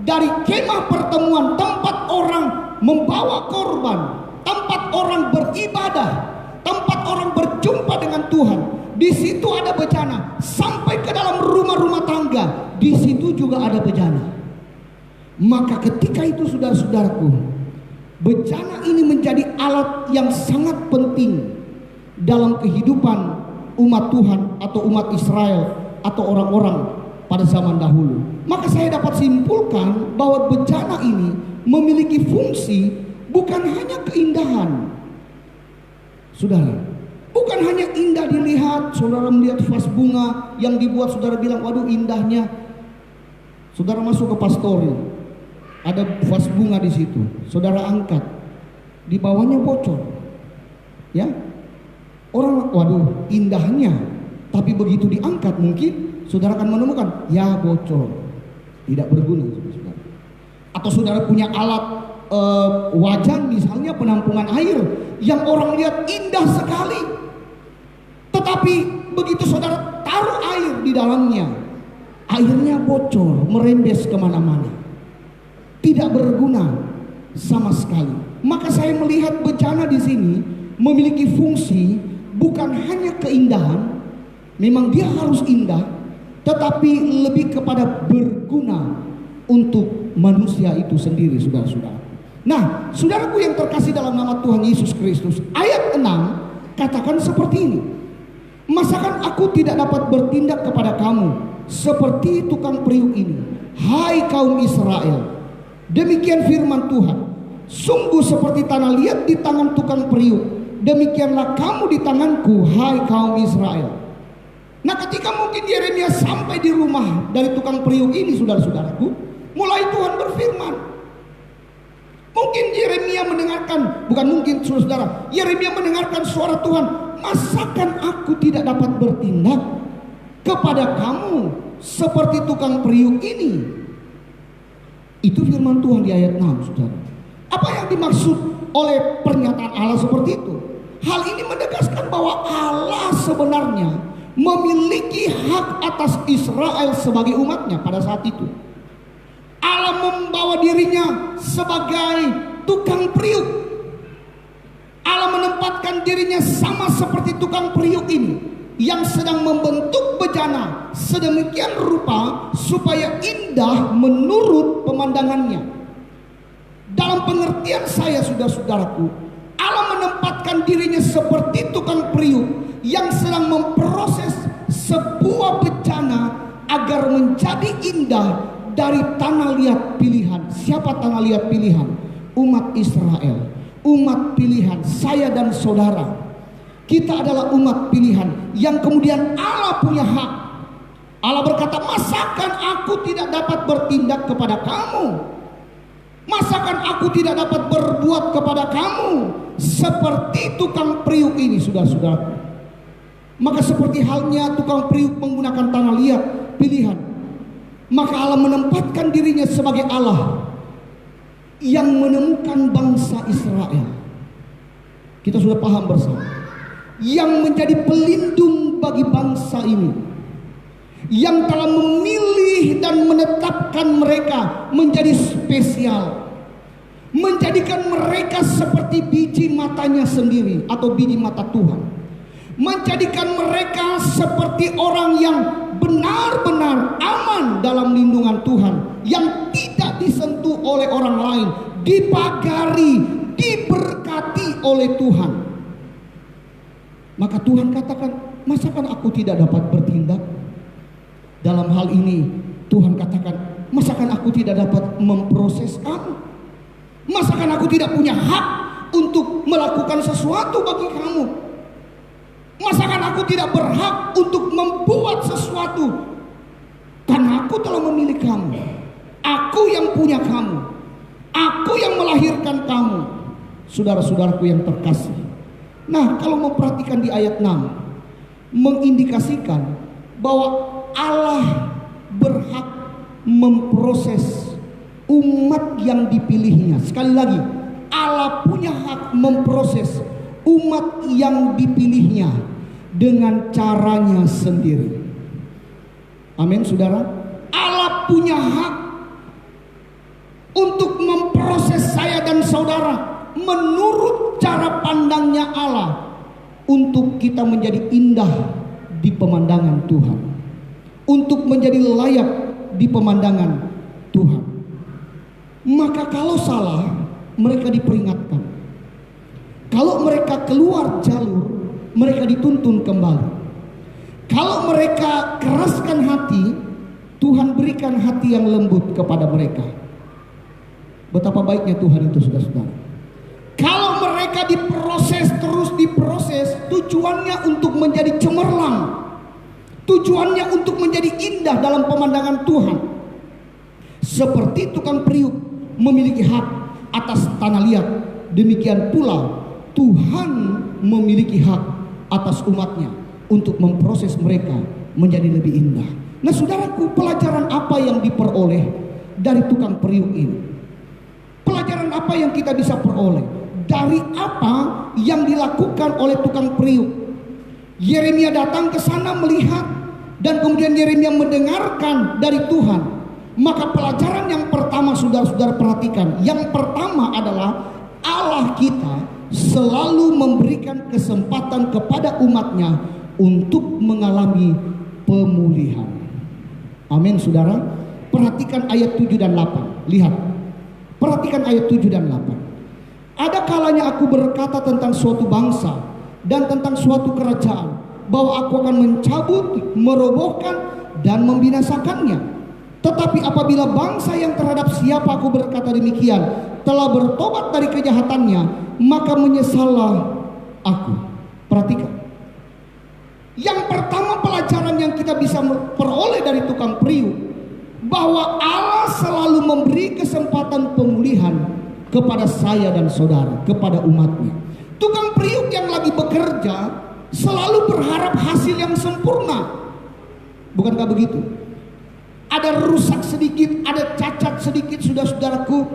Dari kemah pertemuan, tempat orang membawa korban, tempat orang beribadah, tempat orang berjumpa dengan Tuhan. Di situ ada bejana. Sampai ke dalam rumah-rumah tangga, di situ juga ada bejana. Maka ketika itu, saudara-saudaraku, bejana ini menjadi alat yang sangat penting dalam kehidupan umat Tuhan atau umat Israel atau orang-orang pada zaman dahulu. Maka saya dapat simpulkan bahwa bejana ini memiliki fungsi bukan hanya keindahan. Saudara, bukan hanya indah dilihat. Saudara melihat vas bunga yang dibuat, saudara bilang, waduh indahnya. Saudara masuk ke pastori, ada vas bunga di situ. Saudara angkat, di bawahnya bocor. Ya, orang, waduh indahnya. Tapi begitu diangkat, mungkin saudara akan menemukan, ya bocor, tidak berguna, saudara. Atau saudara punya alat wajan, misalnya penampungan air, yang orang lihat indah sekali, tetapi begitu saudara taruh air di dalamnya, airnya bocor, merembes kemana-mana, tidak berguna sama sekali. Maka saya melihat bejana di sini memiliki fungsi bukan hanya keindahan, memang dia harus indah, tetapi lebih kepada berguna untuk manusia itu sendiri, saudara-saudara. Nah, saudaraku yang terkasih dalam nama Tuhan Yesus Kristus, ayat 6 katakan seperti ini. Masakan aku tidak dapat bertindak kepada kamu seperti tukang periuk ini, hai kaum Israel? Demikian firman Tuhan, sungguh seperti tanah liat di tangan tukang periuk, demikianlah kamu di tanganku, hai kaum Israel. Nah, ketika mungkin Yeremia sampai di rumah dari tukang periuk ini, saudara-saudaraku, mulai Tuhan berfirman. Mungkin Yeremia mendengarkan, bukan mungkin, saudara-saudara, Yeremia mendengarkan suara Tuhan. Masakan aku tidak dapat bertindak kepada kamu seperti tukang periuk ini? Itu firman Tuhan di ayat 6, saudara. Apa yang dimaksud oleh pernyataan Allah seperti itu? Hal ini menegaskan bahwa Allah sebenarnya memiliki hak atas Israel sebagai umatnya pada saat itu. Allah membawa dirinya sebagai tukang periuk. Allah menempatkan dirinya sama seperti tukang periuk ini, yang sedang membentuk bejana sedemikian rupa supaya indah menurut pemandangannya. Dalam pengertian saya, saudara-saudaraku, Allah menempatkan dirinya seperti tukang periuk yang sedang memproses sebuah bejana agar menjadi indah dari tanah liat pilihan. Siapa tanah liat pilihan? Umat Israel, umat pilihan saya dan saudara. Kita adalah umat pilihan yang kemudian Allah punya hak. Allah berkata, masakan aku tidak dapat bertindak kepada kamu? Masakan aku tidak dapat berbuat kepada kamu seperti tukang periuk ini, saudara-saudara? Maka seperti halnya tukang periuk menggunakan tanah liat pilihan, maka Allah menempatkan dirinya sebagai Allah yang menemukan bangsa Israel. Kita sudah paham bersama, yang menjadi pelindung bagi bangsa ini, yang telah memilih dan menetapkan mereka menjadi spesial, menjadikan mereka seperti biji matanya sendiri atau biji mata Tuhan, menjadikan mereka seperti orang yang benar-benar aman dalam lindungan Tuhan, yang tidak disentuh oleh orang lain, dipagari, diberkati oleh Tuhan. Maka Tuhan katakan, masakan aku tidak dapat bertindak? Dalam hal ini Tuhan katakan, masakan aku tidak dapat memproses kamu? Masakan aku tidak punya hak untuk melakukan sesuatu bagi kamu? Masakan aku tidak berhak untuk membuat sesuatu? Karena aku telah memilih kamu, aku yang punya kamu, aku yang melahirkan kamu. Saudara-saudaraku yang terkasih, nah kalau memperhatikan di ayat 6, mengindikasikan bahwa Allah berhak memproses umat yang dipilihnya. Sekali lagi, Allah punya hak memproses umat yang dipilihnya dengan caranya sendiri. Amin, saudara. Allah punya hak untuk memproses saya dan saudara menurut cara pandangnya Allah, untuk kita menjadi indah di pemandangan Tuhan, untuk menjadi layak di pemandangan Tuhan. Maka kalau salah, mereka diperingatkan. Kalau mereka keluar jalur, mereka dituntun kembali. Kalau mereka keraskan hati, Tuhan berikan hati yang lembut kepada mereka. Betapa baiknya Tuhan itu, saudara-saudara. Kalau mereka diproses, terus diproses, tujuannya untuk menjadi cemerlang, tujuannya untuk menjadi indah dalam pemandangan Tuhan. Seperti tukang periuk memiliki hak atas tanah liat, demikian pula Tuhan memiliki hak atas umatnya untuk memproses mereka menjadi lebih indah. Nah, saudaraku, pelajaran apa yang diperoleh dari tukang periuk ini? Pelajaran apa yang kita bisa peroleh dari apa yang dilakukan oleh tukang periuk? Yeremia datang ke sana melihat, dan kemudian Yeremia mendengarkan dari Tuhan. Maka pelajaran yang pertama, saudara-saudara perhatikan, yang pertama adalah Allah kita selalu memberikan kesempatan kepada umatnya untuk mengalami pemulihan. Amin, saudara. Perhatikan ayat 7 dan 8. Lihat, perhatikan ayat 7 dan 8. Ada kalanya aku berkata tentang suatu bangsa dan tentang suatu kerajaan, bahwa aku akan mencabut, merobohkan, dan membinasakannya. Tetapi apabila bangsa yang terhadap siapa aku berkata demikian telah bertobat dari kejahatannya, maka menyesallah aku. Perhatikan, yang pertama pelajaran yang kita bisa peroleh dari tukang periuk, bahwa Allah selalu memberi kesempatan pemulihan kepada saya dan saudara, kepada umatnya. Tukang periuk yang lagi bekerja selalu berharap hasil yang sempurna. Bukankah begitu? Ada rusak sedikit, ada cacat sedikit, saudara-saudaraku,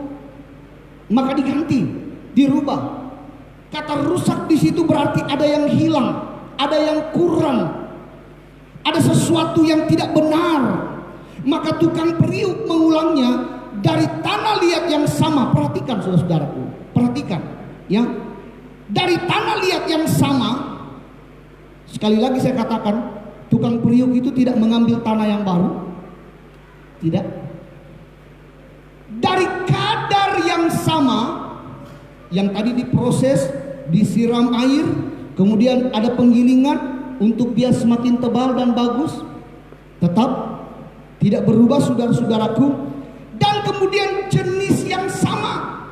maka diganti, dirubah. Kata rusak di situ berarti ada yang hilang, ada yang kurang, ada sesuatu yang tidak benar. Maka tukang periuk mengulangnya dari tanah liat yang sama. Perhatikan saudara-saudaraku, perhatikan ya. Dari tanah liat yang sama, sekali lagi saya katakan, tukang periuk itu tidak mengambil tanah yang baru. Tidak. Dari kadar yang sama, yang tadi diproses, disiram air, kemudian ada penggilingan untuk biar semakin tebal dan bagus, tetap tidak berubah saudara-saudaraku. Dan kemudian jenis yang sama.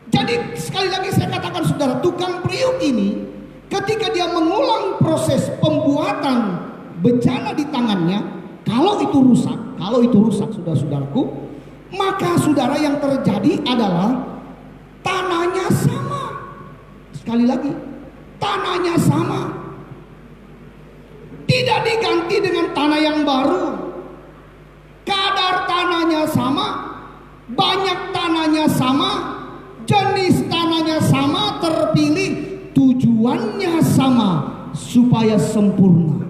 Jadi sekali lagi saya katakan saudara, tukang periuk ini ketika dia mengulang proses pembuatan bejana di tangannya, kalau itu rusak saudara-saudaraku, maka saudara yang terjadi adalah tanahnya sama. Sekali lagi, tanahnya sama. Tidak diganti dengan tanah yang baru. Kadar tanahnya sama, banyak tanahnya sama, jenis tanahnya sama, terpilih, tujuannya sama, supaya sempurna.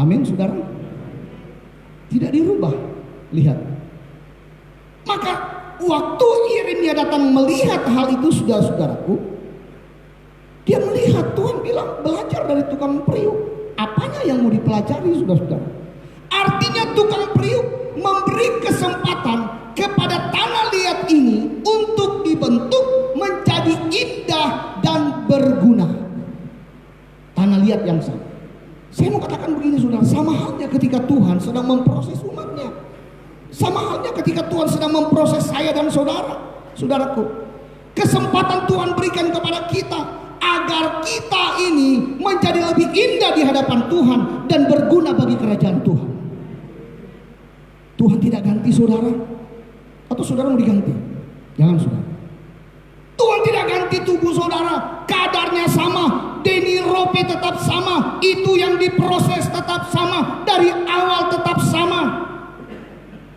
Amin saudara. Tidak dirubah. Lihat. Maka waktu Yeremia datang melihat hal itu saudara-saudaraku, dia melihat Tuhan bilang belajar dari tukang periuk. Apanya yang mau dipelajari saudara-saudara? Artinya tukang periuk memberi kesempatan kepada tanah liat ini untuk dibentuk menjadi indah dan berguna. Tanah liat yang sama. Saya mau katakan begini saudara, sama halnya ketika Tuhan sedang memproses umatnya. Sama halnya ketika Tuhan sedang memproses saya dan saudaraku. Kesempatan Tuhan berikan kepada kita agar kita ini menjadi lebih indah di hadapan Tuhan dan berguna bagi kerajaan Tuhan. Tuhan tidak ganti saudara, atau saudara mau diganti? Jangan saudara. Tuhan tidak ganti tubuh saudara, kadarnya sama, Deni Rope tetap sama, itu yang diproses tetap sama, dari awal tetap sama,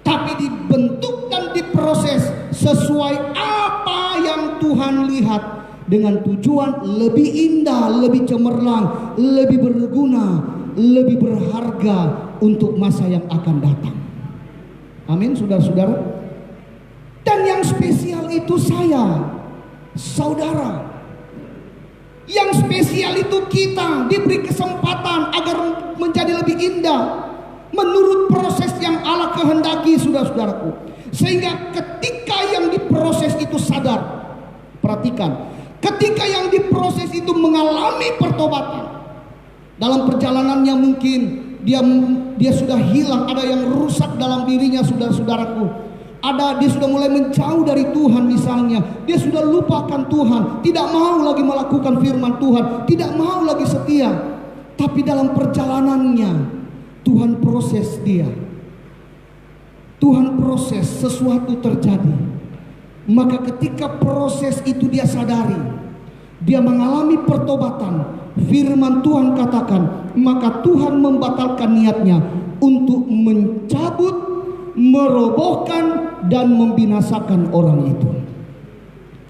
tapi dibentuk dan diproses sesuai apa yang Tuhan lihat, dengan tujuan lebih indah, lebih cemerlang, lebih berguna, lebih berharga untuk masa yang akan datang. Amin saudara-saudara. Dan yang spesial itu saya, saudara. Yang spesial itu kita diberi kesempatan agar menjadi lebih indah menurut proses yang Allah kehendaki saudara-saudaraku. Sehingga ketika yang diproses itu sadar. Perhatikan, ketika yang diproses itu mengalami pertobatan, dalam perjalanannya mungkin dia sudah hilang, ada yang rusak dalam dirinya saudara-saudaraku. Dia sudah mulai menjauh dari Tuhan misalnya. Dia sudah lupakan Tuhan, tidak mau lagi melakukan firman Tuhan, tidak mau lagi setia. Tapi dalam perjalanannya Tuhan proses dia. Tuhan proses, sesuatu terjadi. Maka ketika proses itu dia sadari, dia mengalami pertobatan. Firman Tuhan katakan, maka Tuhan membatalkan niatnya untuk mencabut, merobohkan dan membinasakan orang itu.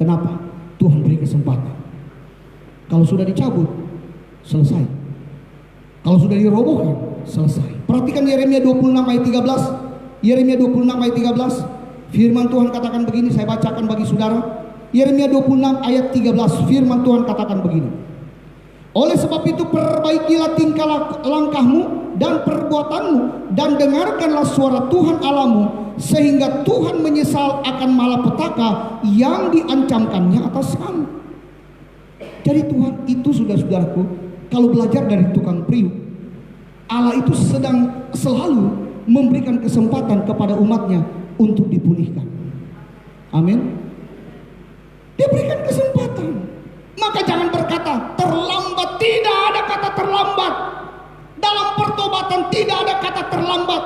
Kenapa? Tuhan beri kesempatan. Kalau sudah dicabut, selesai. Kalau sudah dirobohkan, selesai. Perhatikan Yeremia 26 ayat 13. Yeremia 26 ayat 13. Firman Tuhan katakan begini, saya bacakan bagi saudara. Yeremia 26 ayat 13. Firman Tuhan katakan begini. Oleh sebab itu perbaikilah tingkah langkahmu dan perbuatanmu, dan dengarkanlah suara Tuhan Allahmu, sehingga Tuhan menyesal akan malapetaka yang diancamkannya atas kamu. Jadi Tuhan itu saudara-saudaraku, kalau belajar dari tukang periuk, Allah itu sedang selalu memberikan kesempatan kepada umatnya untuk dipulihkan. Amin. Dia berikan kesempatan. Maka jangan berkata terlambat. Tidak ada kata terlambat. Dalam pertobatan tidak ada kata terlambat.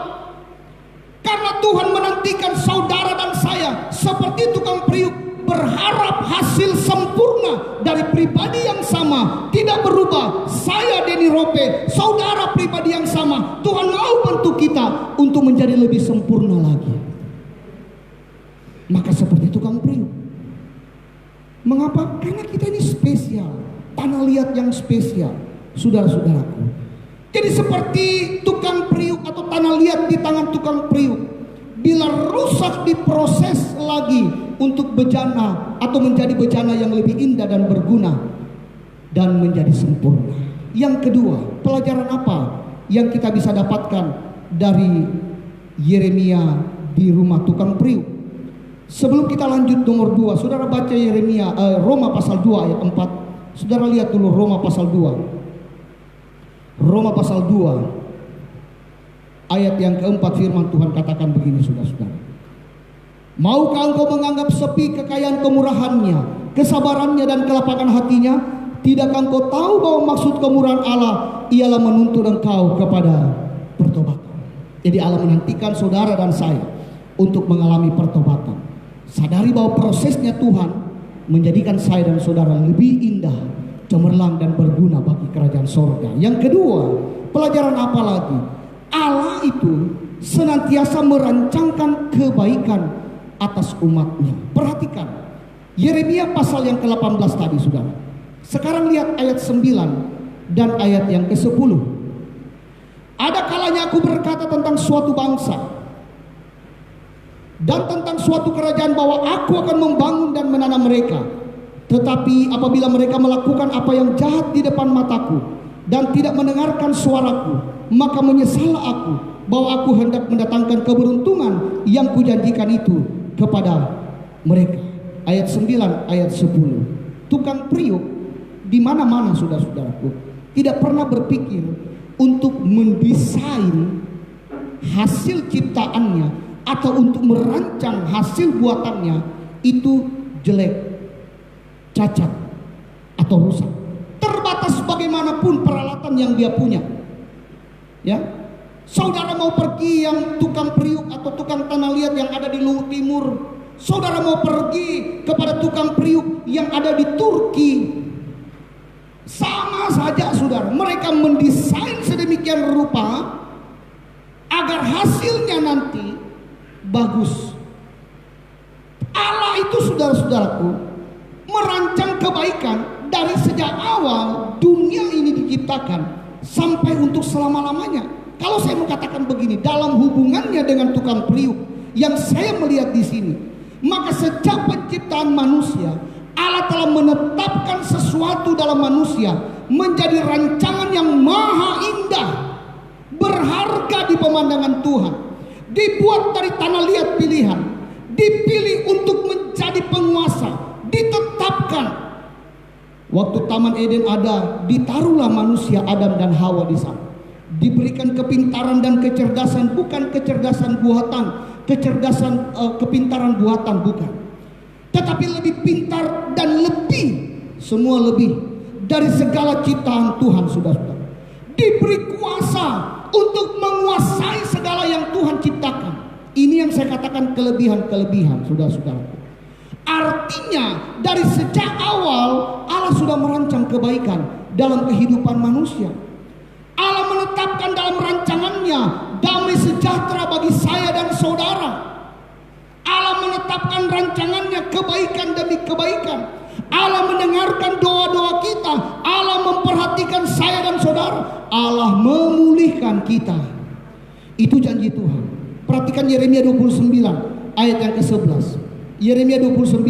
Karena Tuhan menantikan saudara dan saya seperti tukang periuk, berharap hasil sempurna dari pribadi yang sama, tidak berubah. Saya Deni Rope, saudara pribadi yang sama. Tuhan mau bantu kita untuk menjadi lebih sempurna lagi. Maka seperti tukang periuk. Mengapa? Karena kita ini spesial, tanah liat yang spesial, saudara-saudaraku. Jadi seperti tukang periuk atau tanah liat di tangan tukang priuk, bila rusak diproses lagi untuk bejana atau menjadi bejana yang lebih indah dan berguna dan menjadi sempurna. Yang kedua, pelajaran apa yang kita bisa dapatkan dari Yeremia di rumah tukang priuk? Sebelum kita lanjut nomor 2, saudara baca Roma pasal 2 ayat 4. Saudara lihat dulu Roma pasal 2. Roma pasal 2 ayat yang keempat, firman Tuhan katakan begini, saudara-saudara. Maukah engkau menganggap sepi kekayaan kemurahannya, kesabarannya dan kelapangan hatinya? Tidakkah engkau tahu bahwa maksud kemurahan Allah ialah menuntun engkau kepada pertobatan? Jadi Allah menantikan saudara dan saya untuk mengalami pertobatan. Sadari bahwa prosesnya Tuhan menjadikan saya dan saudara lebih indah, cemerlang dan berguna bagi kerajaan sorga. Yang kedua, pelajaran apa lagi? Allah itu senantiasa merancangkan kebaikan atas umatnya. Perhatikan Yeremia pasal yang ke-18 tadi, saudara. Sekarang lihat ayat 9 dan ayat yang ke-10. Ada kalanya aku berkata tentang suatu bangsa dan tentang suatu kerajaan bahwa aku akan membangun dan menanam mereka. Tetapi apabila mereka melakukan apa yang jahat di depan mataku dan tidak mendengarkan suaraku, maka menyesallah aku bahwa aku hendak mendatangkan keberuntungan yang kujanjikan itu kepada mereka. Ayat 9, ayat 10. Tukang priuk di mana-mana, saudara-saudaraku, tidak pernah berpikir untuk mendesain hasil ciptaannya atau untuk merancang hasil buatannya itu jelek, cacat, atau rusak. Terbatas bagaimanapun peralatan yang dia punya. Ya, saudara mau pergi yang tukang priuk atau tukang tanah liat yang ada di Luhut Timur, saudara mau pergi kepada tukang priuk yang ada di Turki, sama saja, saudara. Mereka mendesain sedemikian rupa agar hasilnya nanti bagus. Allah itu, saudara-saudaraku, merancang kebaikan dari sejak awal dunia ini diciptakan sampai untuk selama-lamanya. Kalau saya mengatakan begini, dalam hubungannya dengan tukang priuk yang saya melihat di sini, maka sejak penciptaan manusia, Allah telah menetapkan sesuatu dalam manusia menjadi rancangan yang maha indah, berharga di pemandangan Tuhan. Dibuat dari tanah liat pilihan, dipilih untuk menjadi penguasa, ditetapkan. Waktu Taman Eden ada, ditaruhlah manusia Adam dan Hawa di sana. Diberikan kepintaran dan kecerdasan, bukan kecerdasan buatan, kepintaran buatan bukan, tetapi lebih pintar dan lebih, semua lebih dari segala ciptaan Tuhan, saudara-saudara. Diberi kuasa untuk menguasai segala yang Tuhan ciptakan. Ini yang saya katakan kelebihan-kelebihan, saudara-saudara. Artinya dari sejak awal Allah sudah merancang kebaikan dalam kehidupan manusia. Allah menetapkan dalam rancangannya damai sejahtera bagi saya dan saudara. Allah menetapkan rancangannya kebaikan demi kebaikan. Allah mendengarkan doa-doa kita. Allah memperhatikan saya dan saudara. Allah memulihkan kita. Itu janji Tuhan. Perhatikan Yeremia 29 ayat yang ke-11. Yeremia 29.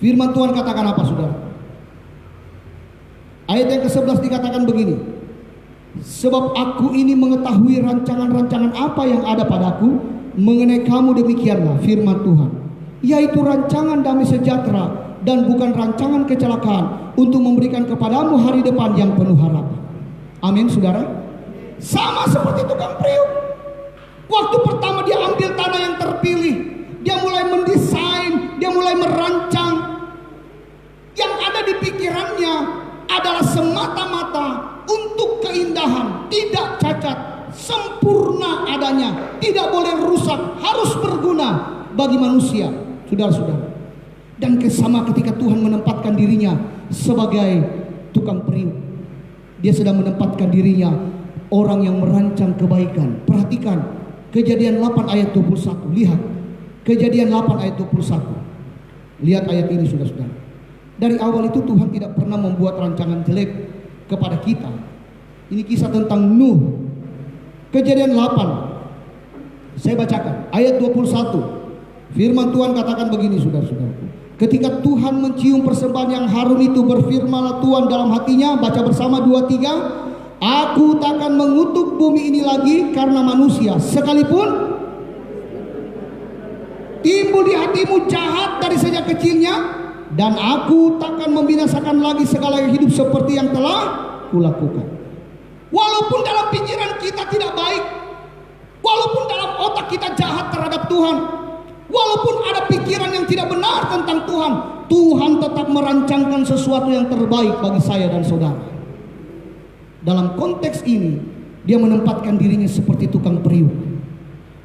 Firman Tuhan katakan apa, saudara? Ayat yang ke-11 dikatakan begini. Sebab aku ini mengetahui rancangan-rancangan apa yang ada padaku mengenai kamu, demikianlah firman Tuhan, yaitu rancangan damai sejahtera dan bukan rancangan kecelakaan, untuk memberikan kepadamu hari depan yang penuh harapan. Amin, saudara. Sama seperti tukang priuk. Waktu pertama dia ambil tanah yang terpilih, dia mulai mendesain, dia mulai merancang. Yang ada di pikirannya adalah semata-mata untuk keindahan, tidak cacat, sempurna adanya, tidak boleh rusak, harus berguna bagi manusia, saudara-saudara. Dan sama ketika Tuhan menempatkan dirinya sebagai tukang priuk, dia sedang menempatkan dirinya orang yang merancang kebaikan. Perhatikan Kejadian 8 ayat 21. Lihat Kejadian 8 ayat 21. Lihat ayat ini, saudara-saudara. Dari awal itu Tuhan tidak pernah membuat rancangan jelek kepada kita. Ini kisah tentang Nuh Kejadian 8. Saya bacakan ayat 21. Firman Tuhan katakan begini, saudara-saudaraku. Ketika Tuhan mencium persembahan yang harum itu, berfirmanlah Tuhan dalam hatinya, baca bersama 2-3. Aku takkan mengutuk bumi ini lagi karena manusia, sekalipun timbul di hatimu jahat dari sejak kecilnya, dan aku takkan membinasakan lagi segala yang hidup seperti yang telah kulakukan. Walaupun dalam pikiran kita tidak baik, walaupun dalam otak kita jahat terhadap Tuhan, walaupun ada pikiran yang tidak benar tentang Tuhan, Tuhan tetap merancangkan sesuatu yang terbaik bagi saya dan saudara. Dalam konteks ini, dia menempatkan dirinya seperti tukang periuk,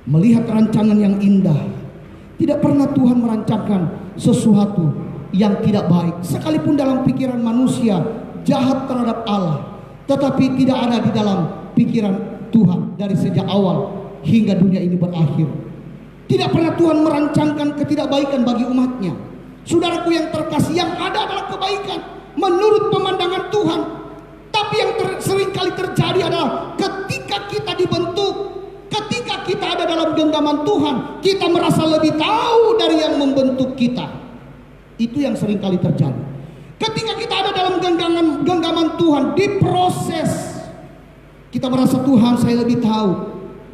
melihat rancangan yang indah. Tidak pernah Tuhan merancangkan sesuatu yang tidak baik, sekalipun dalam pikiran manusia jahat terhadap Allah, tetapi tidak ada di dalam pikiran Tuhan dari sejak awal hingga dunia ini berakhir. Tidak pernah Tuhan merancangkan ketidakbaikan bagi umatnya. Saudaraku yang terkasih, yang ada adalah kebaikan menurut pemandangan Tuhan. Tapi yang seringkali terjadi adalah ketika kita dibentuk, ketika kita ada dalam genggaman Tuhan, kita merasa lebih tahu dari yang membentuk kita. Itu yang seringkali terjadi. Ketika kita ada dalam genggaman Tuhan, diproses, kita merasa Tuhan, saya lebih tahu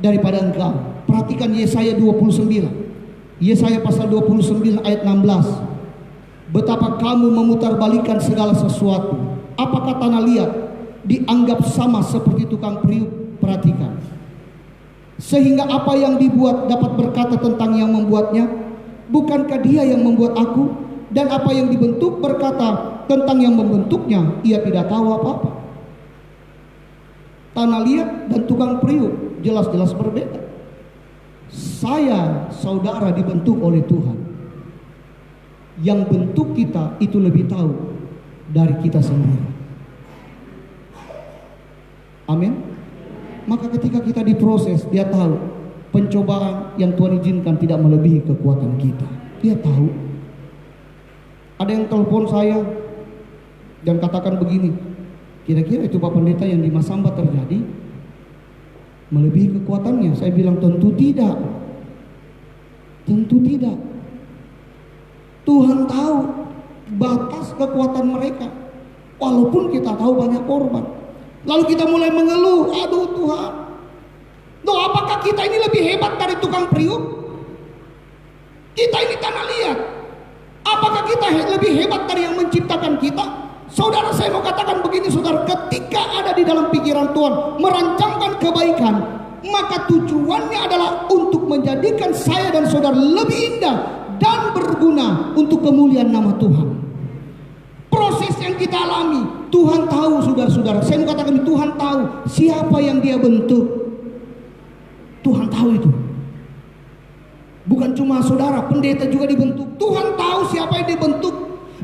daripada engkau. Perhatikan Yesaya 29. Yesaya pasal 29 ayat 16. Betapa kamu memutarbalikkan segala sesuatu. Apakah tanah liat dianggap sama seperti tukang periuk? Perhatikan. Sehingga apa yang dibuat dapat berkata tentang yang membuatnya, bukankah dia yang membuat aku? Dan apa yang dibentuk berkata tentang yang membentuknya, ia tidak tahu apa-apa. Tanah liat dan tukang periuk jelas-jelas berbeda. Saya, saudara, dibentuk oleh Tuhan. Yang bentuk kita itu lebih tahu dari kita sendiri. Amin. Maka ketika kita diproses, dia tahu pencobaan yang Tuhan izinkan tidak melebihi kekuatan kita. Dia tahu. Ada yang telepon saya dan katakan begini, kira-kira itu Pak Pendeta yang di Masamba terjadi melebihi kekuatannya? Saya bilang tentu tidak. Tentu tidak. Tuhan tahu batas kekuatan mereka. Walaupun kita tahu banyak korban. Lalu kita mulai mengeluh, aduh Tuhan, loh apakah kita ini lebih hebat dari tukang periuk? Kita ini tanah liat. Apakah kita lebih hebat dari yang menciptakan kita? Saudara, saya mau katakan begini, saudara, ketika ada di dalam pikiran Tuhan merancangkan kebaikan, maka tujuannya adalah untuk menjadikan saya dan saudara lebih indah dan berguna untuk kemuliaan nama Tuhan. Proses yang kita alami, Tuhan tahu, saudara-saudara. Saya mau katakan, Tuhan tahu siapa yang dia bentuk. Tuhan tahu itu. Bukan cuma saudara, pendeta juga dibentuk. Tuhan tahu siapa yang dibentuk.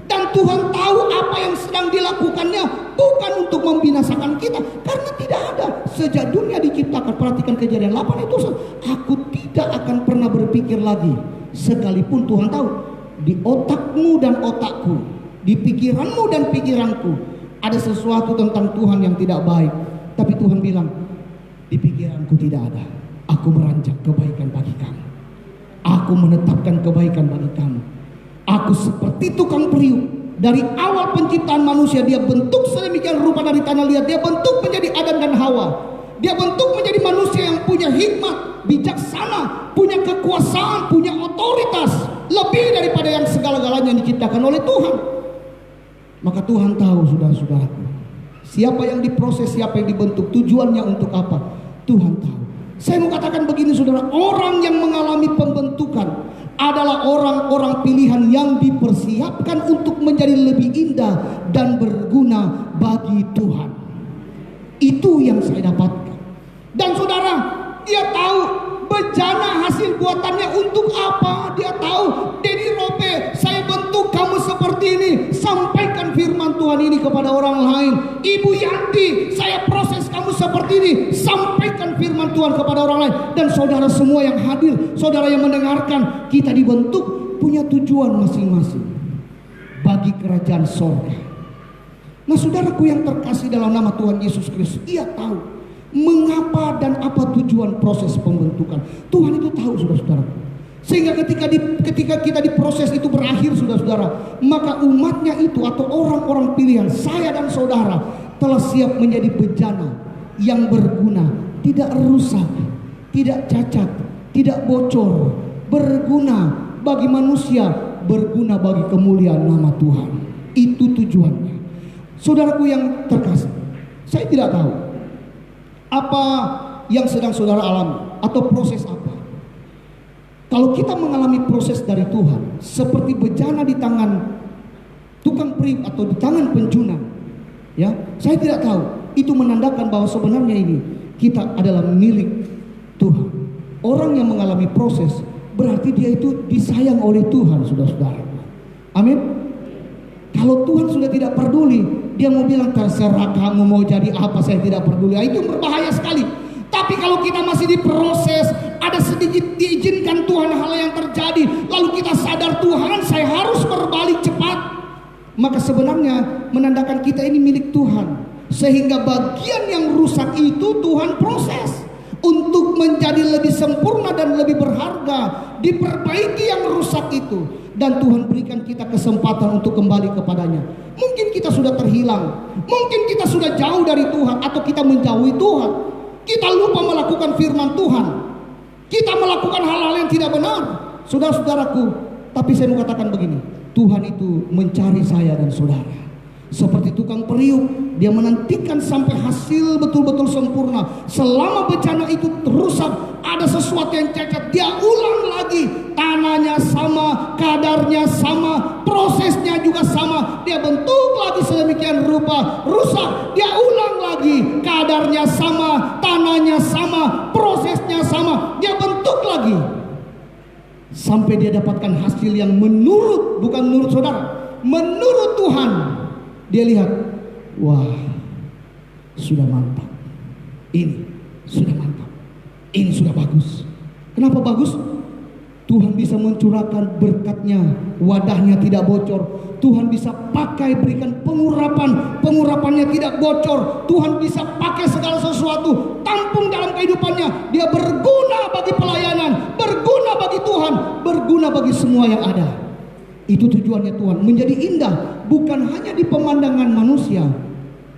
Dan Tuhan tahu apa yang sedang dilakukannya. Bukan untuk membinasakan kita, karena tidak ada. Sejak dunia diciptakan, perhatikan Kejadian 8 itu, aku tidak akan pernah berpikir lagi. Sekalipun Tuhan tahu, di otakmu dan otakku, di pikiranmu dan pikiranku, ada sesuatu tentang Tuhan yang tidak baik. Tapi Tuhan bilang, di pikiranku tidak ada. Aku merancang kebaikan bagi kamu. Aku menetapkan kebaikan bagi kamu. Aku seperti tukang periuk. Dari awal penciptaan manusia, dia bentuk sedemikian rupa dari tanah liat. Dia bentuk menjadi Adam dan Hawa. Dia bentuk menjadi manusia yang punya hikmat, bijaksana, punya kekuasaan, punya otoritas, lebih daripada yang segala-galanya yang diciptakan oleh Tuhan. Maka Tuhan tahu, saudara-saudaraku, siapa yang diproses, siapa yang dibentuk, tujuannya untuk apa, Tuhan tahu. Saya mau katakan begini, saudara, orang yang mengalami pembentukan adalah orang-orang pilihan yang dipersiapkan untuk menjadi lebih indah dan berguna bagi Tuhan. Itu yang saya dapatkan. Dan saudara, dia tahu bejana hasil buatannya untuk apa. Dia tahu, Dedi Robe, saya bentuk kamu seperti ini. Sampaikan firman Tuhan ini kepada orang lain. Ibu Yanti, saya proses kamu seperti ini. Sampaikan firman Tuhan kepada orang lain. Dan saudara semua yang hadir, saudara yang mendengarkan, kita dibentuk punya tujuan masing-masing bagi kerajaan sorga. Nah, saudaraku yang terkasih dalam nama Tuhan Yesus Kristus, ia tahu Mengapa dan apa tujuan proses pembentukan? Tuhan itu tahu, saudara-saudara. Sehingga ketika kita diproses itu berakhir, saudara-saudara, maka umatnya itu atau orang-orang pilihan saya dan saudara telah siap menjadi bejana yang berguna, tidak rusak, tidak cacat, tidak bocor, berguna bagi manusia, berguna bagi kemuliaan nama Tuhan. Itu tujuannya. Saudaraku yang terkasih, saya tidak tahu apa yang sedang saudara alami atau proses apa. Kalau kita mengalami proses dari Tuhan seperti bejana di tangan tukang periuk atau di tangan pencunang, ya, saya tidak tahu. Itu menandakan bahwa sebenarnya ini kita adalah milik Tuhan. Orang yang mengalami proses berarti dia itu disayang oleh Tuhan, saudara-saudara. Amin. Kalau Tuhan sudah tidak peduli, dia mau bilang terserah kamu mau jadi apa, saya tidak peduli. Itu berbahaya sekali. Tapi kalau kita masih diproses, ada sedikit diizinkan Tuhan hal yang terjadi, lalu kita sadar Tuhan saya harus berbalik cepat, maka sebenarnya menandakan kita ini milik Tuhan. Sehingga bagian yang rusak itu Tuhan proses untuk menjadi lebih sempurna dan lebih berharga. Diperbaiki yang rusak itu, dan Tuhan berikan kita kesempatan untuk kembali kepadanya. Mungkin kita sudah terhilang, mungkin kita sudah jauh dari Tuhan, atau kita menjauhi Tuhan. Kita lupa melakukan firman Tuhan, kita melakukan hal-hal yang tidak benar, saudara-saudaraku. Tapi saya mau katakan begini, Tuhan itu mencari saya dan saudara seperti tukang periuk. Dia menantikan sampai hasil betul-betul sempurna. Selama bencana itu rusak, ada sesuatu yang cacat, dia ulang lagi. Tanahnya sama, kadarnya sama, prosesnya juga sama. Dia bentuk lagi sedemikian rupa, rusak, dia ulang lagi. Kadarnya sama, tanahnya sama, prosesnya sama, dia bentuk lagi. Sampai dia dapatkan hasil yang bukan menurut saudara, menurut Tuhan. Dia lihat, wah, sudah mantap. Ini sudah mantap. Ini sudah bagus. Kenapa bagus? Tuhan bisa mencurahkan berkatnya, wadahnya tidak bocor. Tuhan bisa pakai berikan pengurapan, pengurapannya tidak bocor. Tuhan bisa pakai segala sesuatu, tampung dalam kehidupannya. Dia berguna bagi pelayanan, berguna bagi Tuhan, berguna bagi semua yang ada. Itu tujuannya Tuhan, menjadi indah bukan hanya di pemandangan manusia,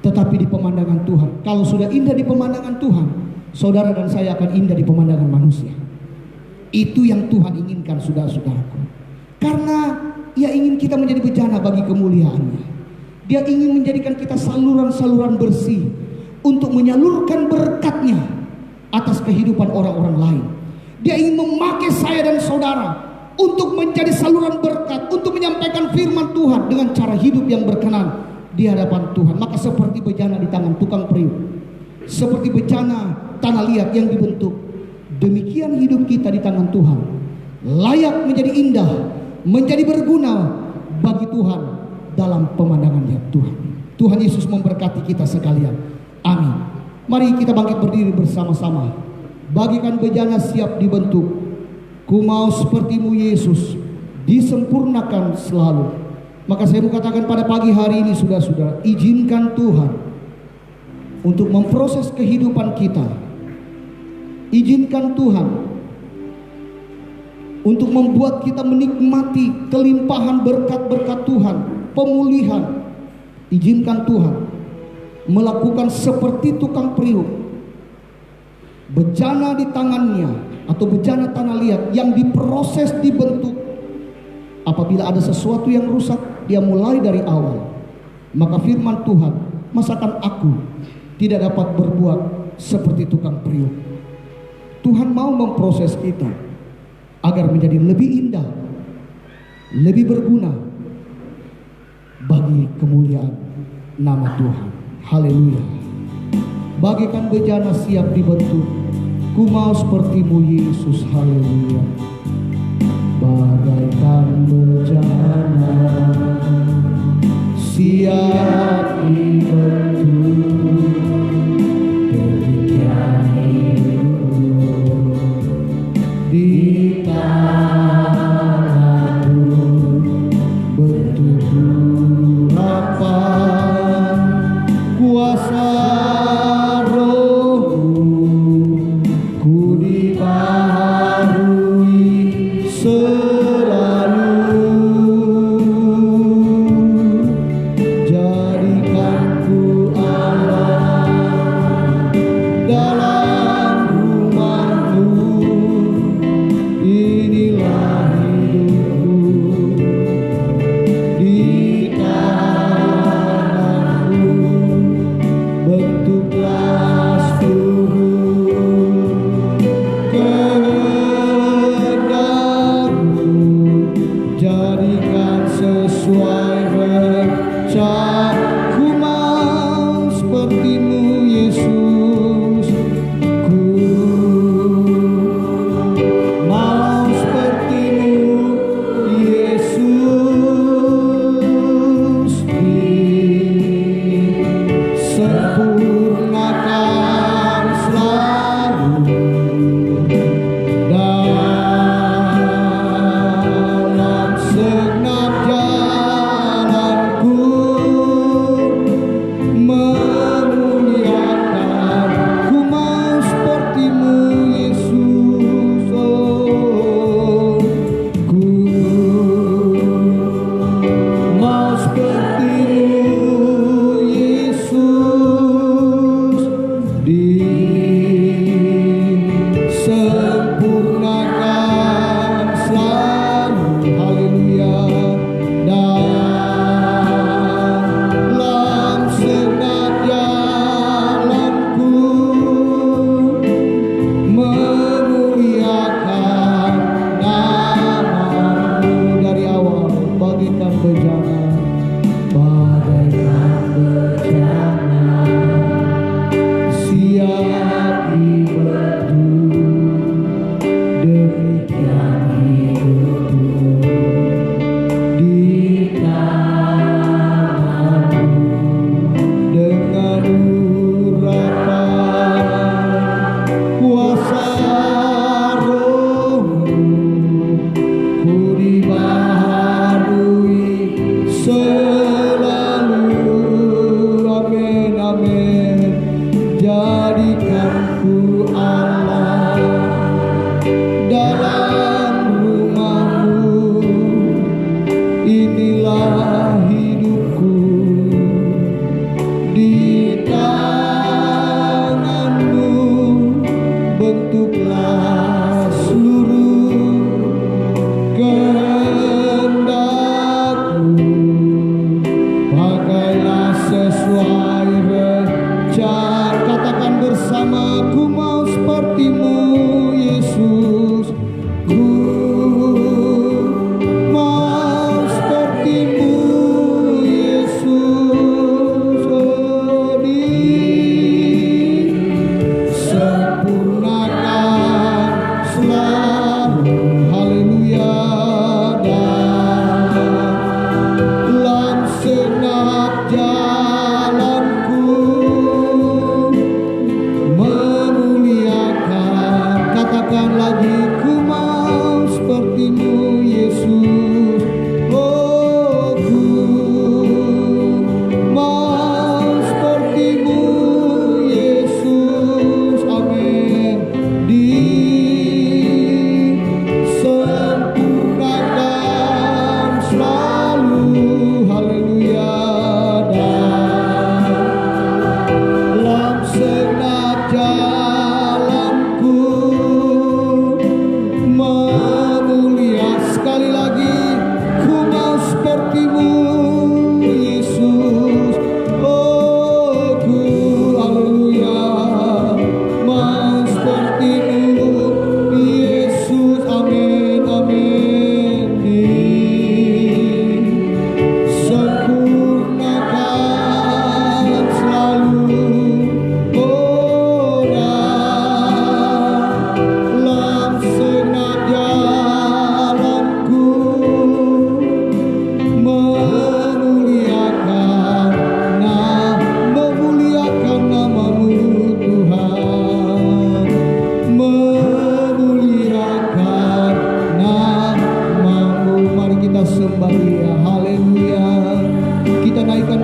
tetapi di pemandangan Tuhan. Kalau sudah indah di pemandangan Tuhan, saudara dan saya akan indah di pemandangan manusia. Itu yang Tuhan inginkan, saudara-saudaraku. Karena Ia ingin kita menjadi bejana bagi kemuliaannya. Dia ingin menjadikan kita saluran-saluran bersih untuk menyalurkan berkatnya atas kehidupan orang-orang lain. Dia ingin memakai saya dan saudara untuk menjadi saluran berkat, untuk menyampaikan firman Tuhan dengan cara hidup yang berkenan di hadapan Tuhan. Maka seperti bejana di tangan tukang periuk, seperti bejana tanah liat yang dibentuk, demikian hidup kita di tangan Tuhan, layak menjadi indah, menjadi berguna bagi Tuhan dalam pemandangannya Tuhan. Tuhan Yesus memberkati kita sekalian. Amin. Mari kita bangkit berdiri bersama-sama. Bagikan bejana siap dibentuk. Ku mau sepertimu Yesus, disempurnakan selalu. Maka saya mau katakan pada pagi hari ini, saudara-saudara, izinkan Tuhan untuk memproses kehidupan kita. Izinkan Tuhan untuk membuat kita menikmati kelimpahan berkat-berkat Tuhan, pemulihan. Izinkan Tuhan melakukan seperti tukang periuk, bejana di tangannya atau bejana tanah liat yang diproses, dibentuk. Apabila ada sesuatu yang rusak, dia mulai dari awal. Maka firman Tuhan, masakan aku tidak dapat berbuat seperti tukang periuk. Tuhan mau memproses kita agar menjadi lebih indah, lebih berguna bagi kemuliaan nama Tuhan. Haleluya. Bagikan bejana siap dibentuk. Ku mau sepertimu Yesus, haleluya. Bagaikan bejana siap dibentuk, demikian hidup di tanganmu, bentuk harapan kuasa Roh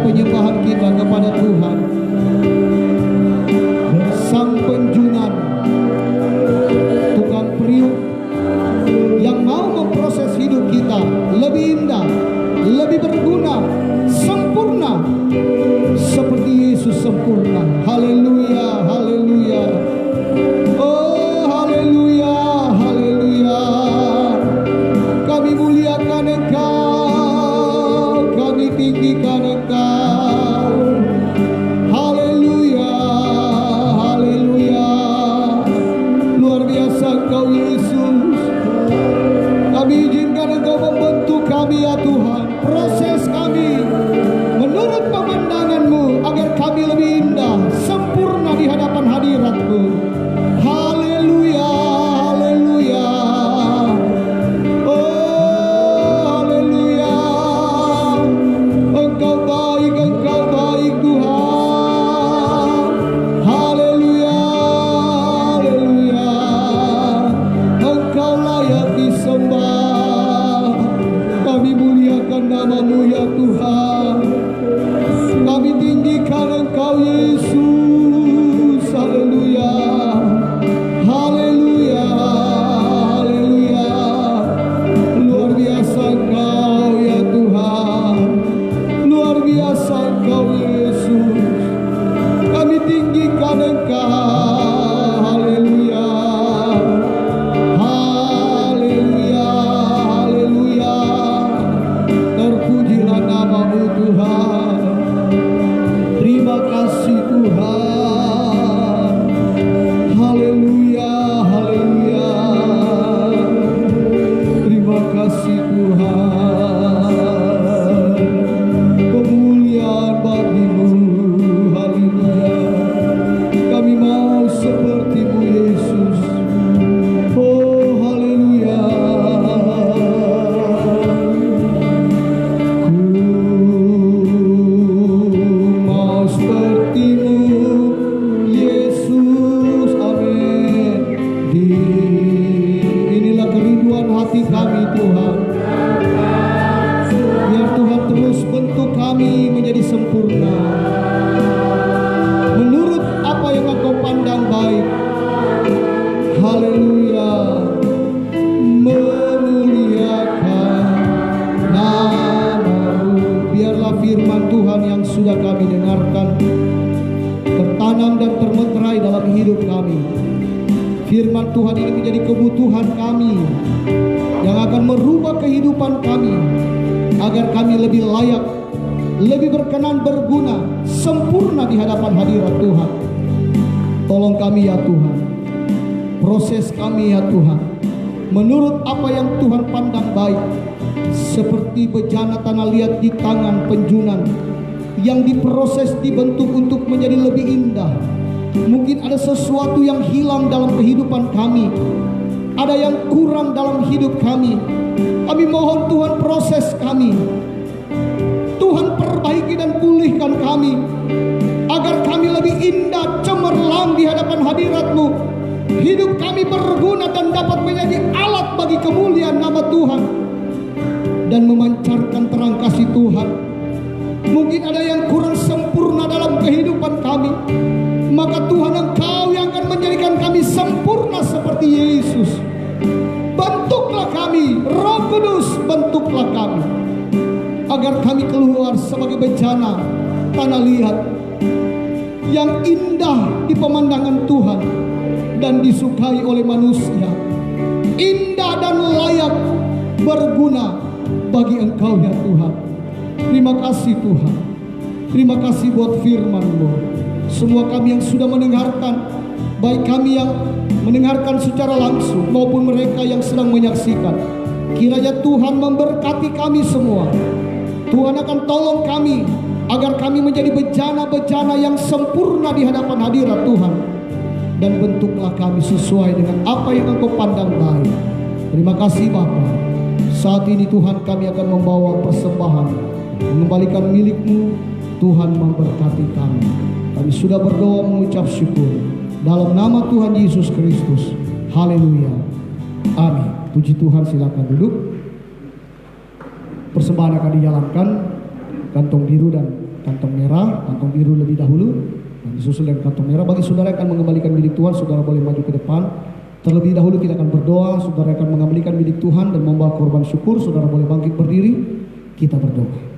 penyembahan kita kepada Tuhan, Sang Penjunan, tukang periuk yang mau memproses hidup kita lebih indah, lebih berguna, sempurna seperti Yesus sempurna. Haleluya, haleluya. Oh haleluya, haleluya. Kami muliakan Engkau, kami tinggikan Engkau. Haleluya, haleluya. Luar biasa Engkau Yesus. Kami izinkan Engkau membentuk kami ya Tuhan. Proses kami menurut pemandangan-Mu agar kami lebih indah, sempurna di hadapan hadirat-Mu. Haleluya, haleluya. Oh haleluya. Engkau baik Tuhan. Haleluya, haleluya. Engkau layak disembah. Kami muliakan nama-Mu ya Tuhan. Kami tinggikan Engkau Yesus. Haleluya, haleluya, haleluya. Luar biasa Engkau ya Tuhan. Luar biasa Engkau Yesus. Kami tinggikan Engkau. Haleluya, haleluya, haleluya. Terpujilah nama-Mu Tuhan. Terima kasih Tuhan. Haleluya, haleluya. Terima kasih Tuhan. Kemuliaan bagi-Mu. Haleluya. Kami mau seperti-Mu Yesus. Oh haleluya. Mau seperti-Mu Yesus, amin. Inilah kerinduan hati kami Tuhan. Biar Tuhan terus bentuk kami menjadi sempurna menurut apa yang Engkau pandang baik. Haleluya. Memuliakan nama-Mu. Biarlah firman Tuhan yang sudah kami dengarkan tertanam dan termeterai dalam hidup kami. Firman Tuhan ini menjadi kebutuhan kami yang akan merubah kehidupan kami agar kami lebih layak, lebih berkenan, berguna, sempurna di hadapan hadirat Tuhan. Tolong kami ya Tuhan. Proses kami ya Tuhan menurut apa yang Tuhan pandang baik, seperti bejana tanah liat di tangan penjunan yang diproses, dibentuk untuk menjadi lebih indah. Mungkin ada sesuatu yang hilang dalam kehidupan kami, ada yang kurang dalam hidup kami. Kami mohon Tuhan proses kami, Tuhan perbaiki dan pulihkan kami agar kami lebih indah, cemerlang di hadapan hadirat-Mu. Hidup kami berguna dan dapat menjadi alat bagi kemuliaan nama Tuhan dan memancarkan terang kasih Tuhan. Mungkin ada yang kurang sempurna dalam kehidupan kami, maka Tuhan Engkau yang akan menjadikan kami sempurna seperti Yesus. Bentuklah kami, Roh Kudus, bentuklah kami agar kami keluar sebagai bejana tanah liat yang indah di pemandangan Tuhan dan disukai oleh manusia, indah dan layak, berguna bagi Engkau ya Tuhan. Terima kasih Tuhan. Terima kasih buat firman-Mu. Semua kami yang sudah mendengarkan, baik kami yang mendengarkan secara langsung maupun mereka yang sedang menyaksikan, kiranya Tuhan memberkati kami semua. Tuhan akan tolong kami agar kami menjadi bejana-bejana yang sempurna di hadapan hadirat Tuhan. Dan bentuklah kami sesuai dengan apa yang Engkau pandang baik. Terima kasih Bapa. Saat ini Tuhan kami akan membawa persembahan, mengembalikan milik-Mu. Tuhan memberkati kami. Kami sudah berdoa mengucap syukur dalam nama Tuhan Yesus Kristus. Haleluya. Amin. Puji Tuhan, silakan duduk. Persembahan akan dijalankan, kantong biru dan kantong merah, kantong biru lebih dahulu, dan disusul dengan kantong merah. Bagi saudara yang akan mengembalikan milik Tuhan, saudara boleh maju ke depan. Terlebih dahulu kita akan berdoa. Saudara akan mengembalikan milik Tuhan dan membawa korban syukur. Saudara boleh bangkit berdiri, kita berdoa.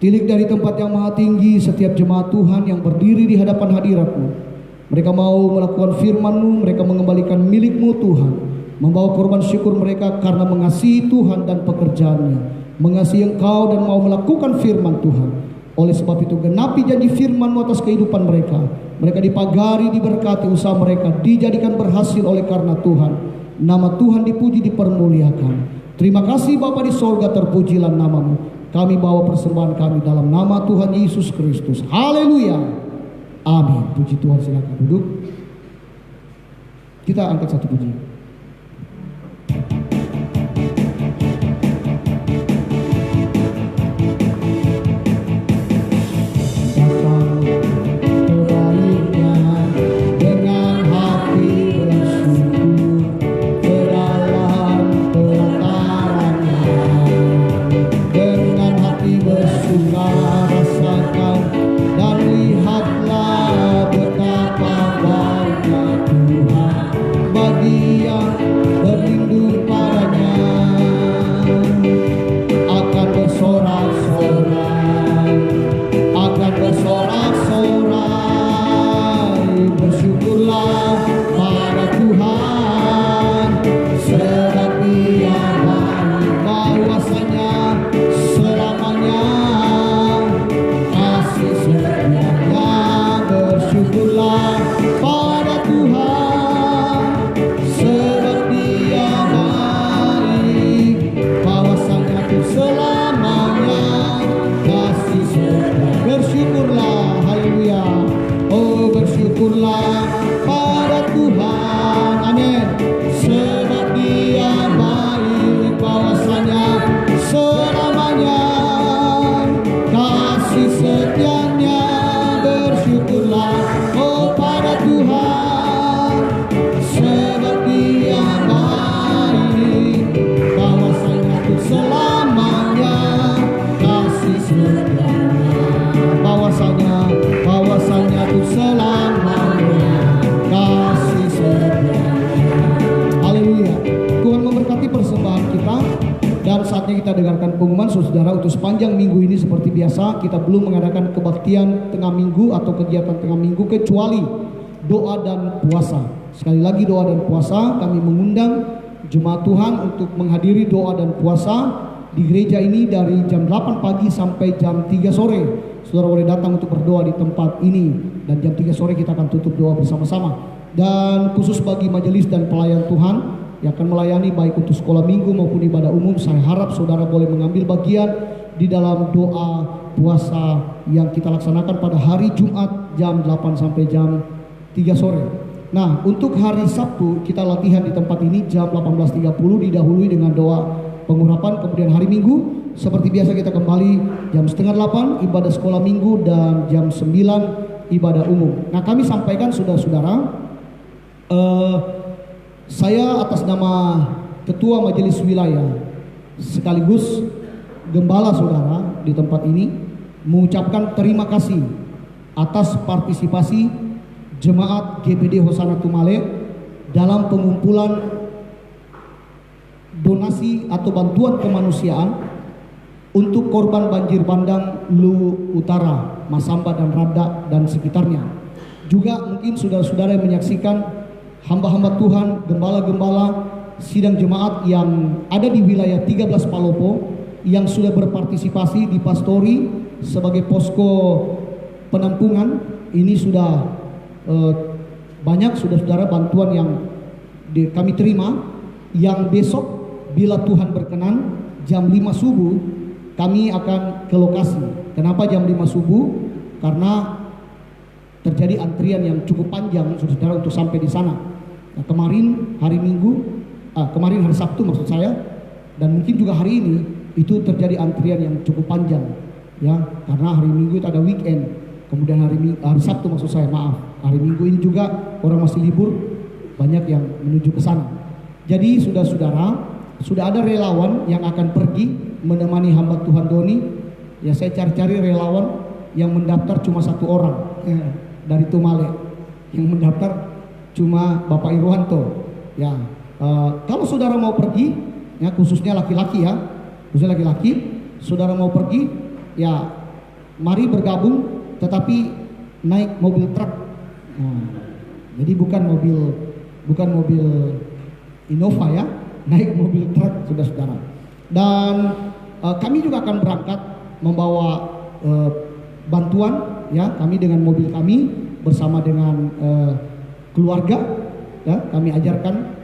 Tilik dari tempat yang maha tinggi, setiap jemaat Tuhan yang berdiri di hadapan hadirat-Mu, mereka mau melakukan firman-Mu, mereka mengembalikan milik-Mu Tuhan, membawa korban syukur mereka karena mengasihi Tuhan dan pekerjaannya, mengasihi Engkau dan mau melakukan firman Tuhan. Oleh sebab itu genapi janji firman-Mu atas kehidupan mereka. Mereka dipagari, diberkati, usaha mereka dijadikan berhasil oleh karena Tuhan. Nama Tuhan dipuji, dipermuliakan. Terima kasih Bapa di sorga, terpujilah nama-Mu. Kami bawa persembahan kami dalam nama Tuhan Yesus Kristus. Haleluya. Amin. Puji Tuhan, silakan duduk. Kita angkat satu puji. Kita dengarkan pengumuman saudara untuk sepanjang minggu ini seperti biasa kita belum mengadakan kebaktian tengah minggu atau kegiatan tengah minggu kecuali doa dan puasa. Sekali lagi doa dan puasa, kami mengundang jemaat Tuhan untuk menghadiri doa dan puasa di gereja ini dari jam 8 pagi sampai jam 3 sore. Saudara boleh datang untuk berdoa di tempat ini dan jam 3 sore kita akan tutup doa bersama-sama. Dan khusus bagi majelis dan pelayan Tuhan yang akan melayani baik untuk sekolah minggu maupun ibadah umum, saya harap saudara boleh mengambil bagian di dalam doa puasa yang kita laksanakan pada hari Jumat jam 8 sampai jam 3 sore. Nah, untuk hari Sabtu kita latihan di tempat ini jam 18.30 didahului dengan doa pengurapan, kemudian hari Minggu seperti biasa kita kembali jam 7:30 ibadah sekolah minggu dan jam 9 ibadah umum. Nah, kami sampaikan saudara-saudara, saya atas nama Ketua Majelis Wilayah sekaligus Gembala saudara di tempat ini mengucapkan terima kasih atas partisipasi jemaat GPD Hosana Tumale dalam pengumpulan donasi atau bantuan kemanusiaan untuk korban banjir bandang Lu Utara, Masamba dan Rada dan sekitarnya. Juga mungkin saudara-saudara yang menyaksikan hamba-hamba Tuhan, gembala-gembala sidang jemaat yang ada di wilayah 13 Palopo yang sudah berpartisipasi di pastori sebagai posko penampungan. Ini sudah banyak saudara-saudara bantuan yang kami terima, yang besok bila Tuhan berkenan jam 5 subuh kami akan ke lokasi. Kenapa jam 5 subuh? Karena terjadi antrian yang cukup panjang saudara untuk sampai di sana. Nah, kemarin hari Sabtu maksud saya, dan mungkin juga hari ini itu terjadi antrian yang cukup panjang, ya, karena hari Minggu itu ada weekend. Kemudian hari Sabtu maksud saya, hari Minggu ini juga orang masih libur, banyak yang menuju ke sana. Jadi saudara-saudara, sudah ada relawan yang akan pergi menemani hamba Tuhan Doni Ya saya cari-cari relawan yang mendaftar cuma 1 orang dari Tumale. Yang mendaftar cuma Bapak Irwanto. Ya, kalau saudara mau pergi, ya khususnya laki-laki ya, khususnya laki-laki, saudara mau pergi, ya mari bergabung, tetapi naik mobil truk. Nah, jadi bukan mobil Innova ya, naik mobil truk saudara-saudara. Dan kami juga akan berangkat membawa bantuan ya, kami dengan mobil kami bersama dengan keluarga ya, kami ajarkan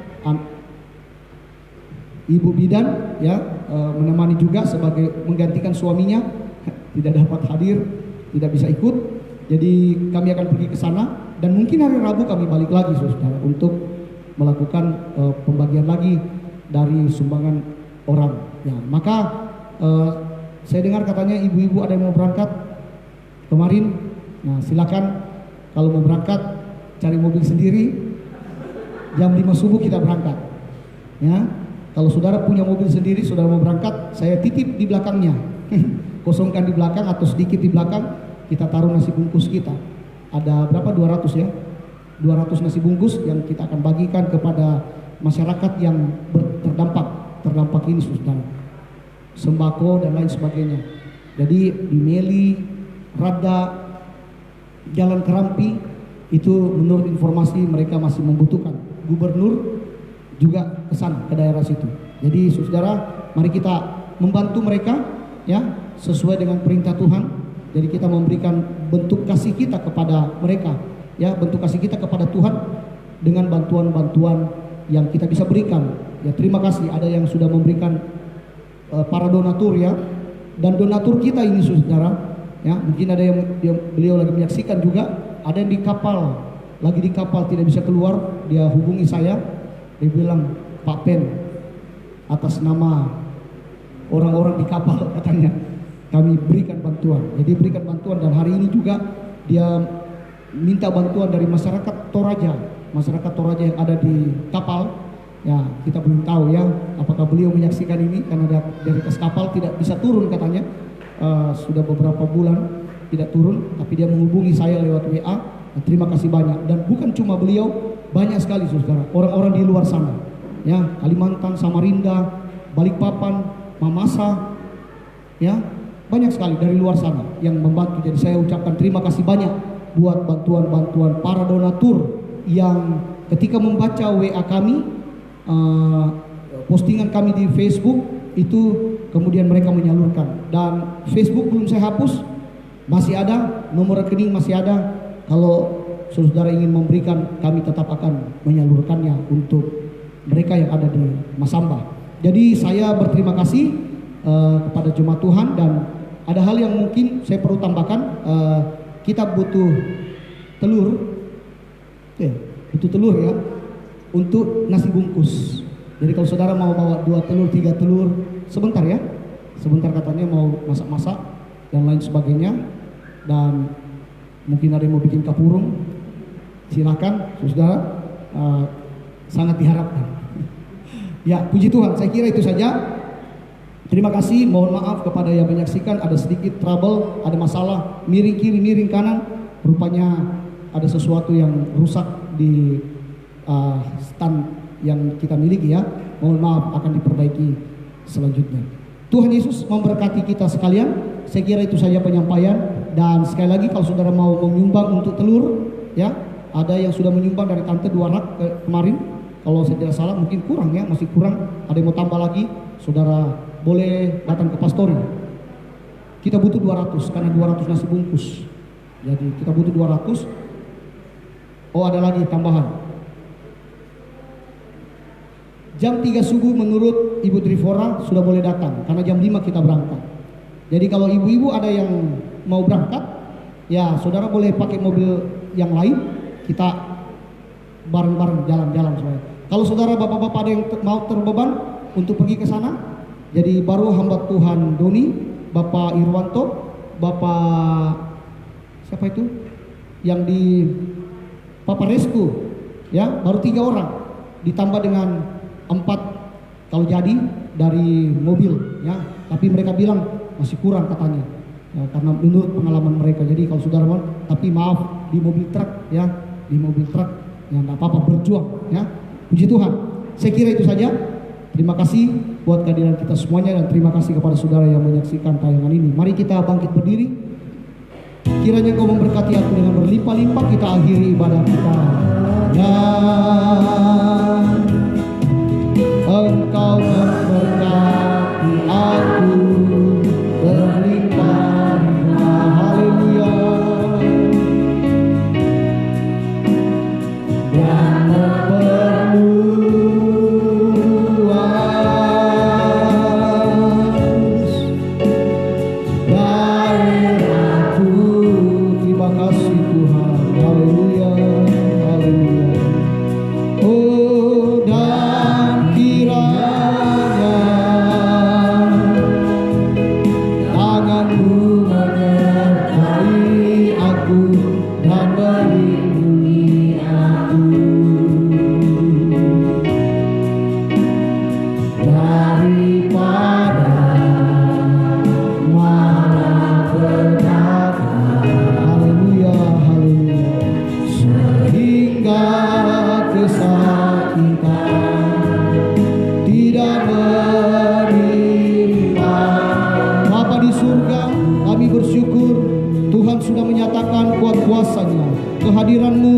ibu bidan ya menemani juga sebagai menggantikan suaminya tidak dapat hadir, tidak bisa ikut. Jadi kami akan pergi ke sana dan mungkin hari Rabu kami balik lagi saudara untuk melakukan pembagian lagi dari sumbangan orang. Ya, maka saya dengar katanya ibu-ibu ada yang mau berangkat kemarin. Nah, silakan kalau mau berangkat cari mobil sendiri. Jam 5 subuh kita berangkat. Ya, kalau saudara punya mobil sendiri, saudara mau berangkat, saya titip di belakangnya. Kosongkan di belakang atau sedikit di belakang, kita taruh nasi bungkus kita. Ada berapa? 200 ya. 200 nasi bungkus yang kita akan bagikan kepada masyarakat yang terdampak ini saudara. Sembako dan lain sebagainya. Jadi di Meli, Rada, Jalan Kerampi itu menurut informasi mereka masih membutuhkan. Gubernur juga ke sana, ke daerah situ. Jadi saudara, mari kita membantu mereka ya sesuai dengan perintah Tuhan. Jadi kita memberikan bentuk kasih kita kepada mereka ya, bentuk kasih kita kepada Tuhan dengan bantuan-bantuan yang kita bisa berikan. Ya, terima kasih ada yang sudah memberikan para donatur ya, dan donatur kita ini saudara ya, mungkin ada yang beliau lagi menyaksikan juga, ada yang di kapal, lagi di kapal tidak bisa keluar, dia hubungi saya, dia bilang, Pak Pen, atas nama orang-orang di kapal katanya kami berikan bantuan. Jadi berikan bantuan, dan hari ini juga dia minta bantuan dari masyarakat Toraja yang ada di kapal. Ya, kita belum tahu ya apakah beliau menyaksikan ini karena dari atas kapal tidak bisa turun katanya. Sudah beberapa bulan tidak turun, tapi dia menghubungi saya lewat WA. Terima kasih banyak, dan bukan cuma beliau, banyak sekali saudara orang-orang di luar sana ya, Kalimantan, Samarinda, Balikpapan, Mamasa ya, banyak sekali dari luar sana yang membantu. Jadi saya ucapkan terima kasih banyak buat bantuan-bantuan para donatur yang ketika membaca WA kami, postingan kami di Facebook itu kemudian mereka menyalurkan. Dan Facebook belum saya hapus, masih ada, nomor rekening masih ada. Kalau saudara ingin memberikan, kami tetap akan menyalurkannya untuk mereka yang ada di Masamba. Jadi saya berterima kasih kepada jemaat Tuhan, dan ada hal yang mungkin saya perlu tambahkan. Kita butuh telur, butuh telur ya, untuk nasi bungkus. Jadi kalau saudara mau bawa 2 telur, 3 telur, sebentar ya, sebentar katanya mau masak-masak dan lain sebagainya, dan mungkin ada yang mau bikin kapurung, silakan saudara, sangat diharapkan. Ya, puji Tuhan, saya kira itu saja. Terima kasih, mohon maaf kepada yang menyaksikan, ada sedikit trouble, ada masalah, miring kiri, miring kanan, rupanya ada sesuatu yang rusak di stand yang kita miliki ya. Mohon maaf, akan diperbaiki selanjutnya. Tuhan Yesus memberkati kita sekalian. Saya kira itu saja penyampaian, dan sekali lagi kalau saudara mau menyumbang untuk telur ya, ada yang sudah menyumbang dari tante 2 rak kemarin. Kalau saya tidak salah mungkin kurang ya, masih kurang, ada yang mau tambah lagi, saudara boleh datang ke pastori. Kita butuh 200 karena 200 nasi bungkus. Jadi kita butuh 200. Oh, ada lagi tambahan. Jam 3 subuh menurut Ibu Trifora sudah boleh datang karena jam 5 kita berangkat. Jadi kalau ibu-ibu ada yang mau berangkat, ya saudara boleh pakai mobil yang lain, kita bareng-bareng jalan-jalan soalnya. Kalau saudara bapak-bapak ada yang mau terbeban untuk pergi ke sana, jadi baru hamba Tuhan Doni, Bapak Irwanto, Bapak siapa itu? Yang di Papa Resku, ya baru 3 orang, ditambah dengan 4 kalau jadi dari mobil, ya. Tapi mereka bilang masih kurang katanya. ya, karena menurut pengalaman mereka. Jadi kalau saudara mau, tapi maaf di mobil truk ya, di mobil truk ya nggak apa-apa, berjuang ya. Puji Tuhan. Saya kira itu saja. Terima kasih buat kehadiran kita semuanya, dan terima kasih kepada saudara yang menyaksikan tayangan ini. Mari kita bangkit berdiri. Kiranya Kau memberkati aku dengan berlimpah-limpah. Kita akhiri ibadah kita. Ya, Engkau memberkati aku berlimpah-limpah. Haleluya. Dan memperluas daerahku. Terima kasih Tuhan. Haleluya. Haleluya. Oh, dan kiranya tanganmu menyertai aku dan melindungi aku daripada malapetaka. Haleluya, haleluya. Sehingga kesakitan tidak menimpa. Bapa di surga, kami bersyukur Tuhan sudah menyatakan kuat kuasa-Nya. Kehadiran-Mu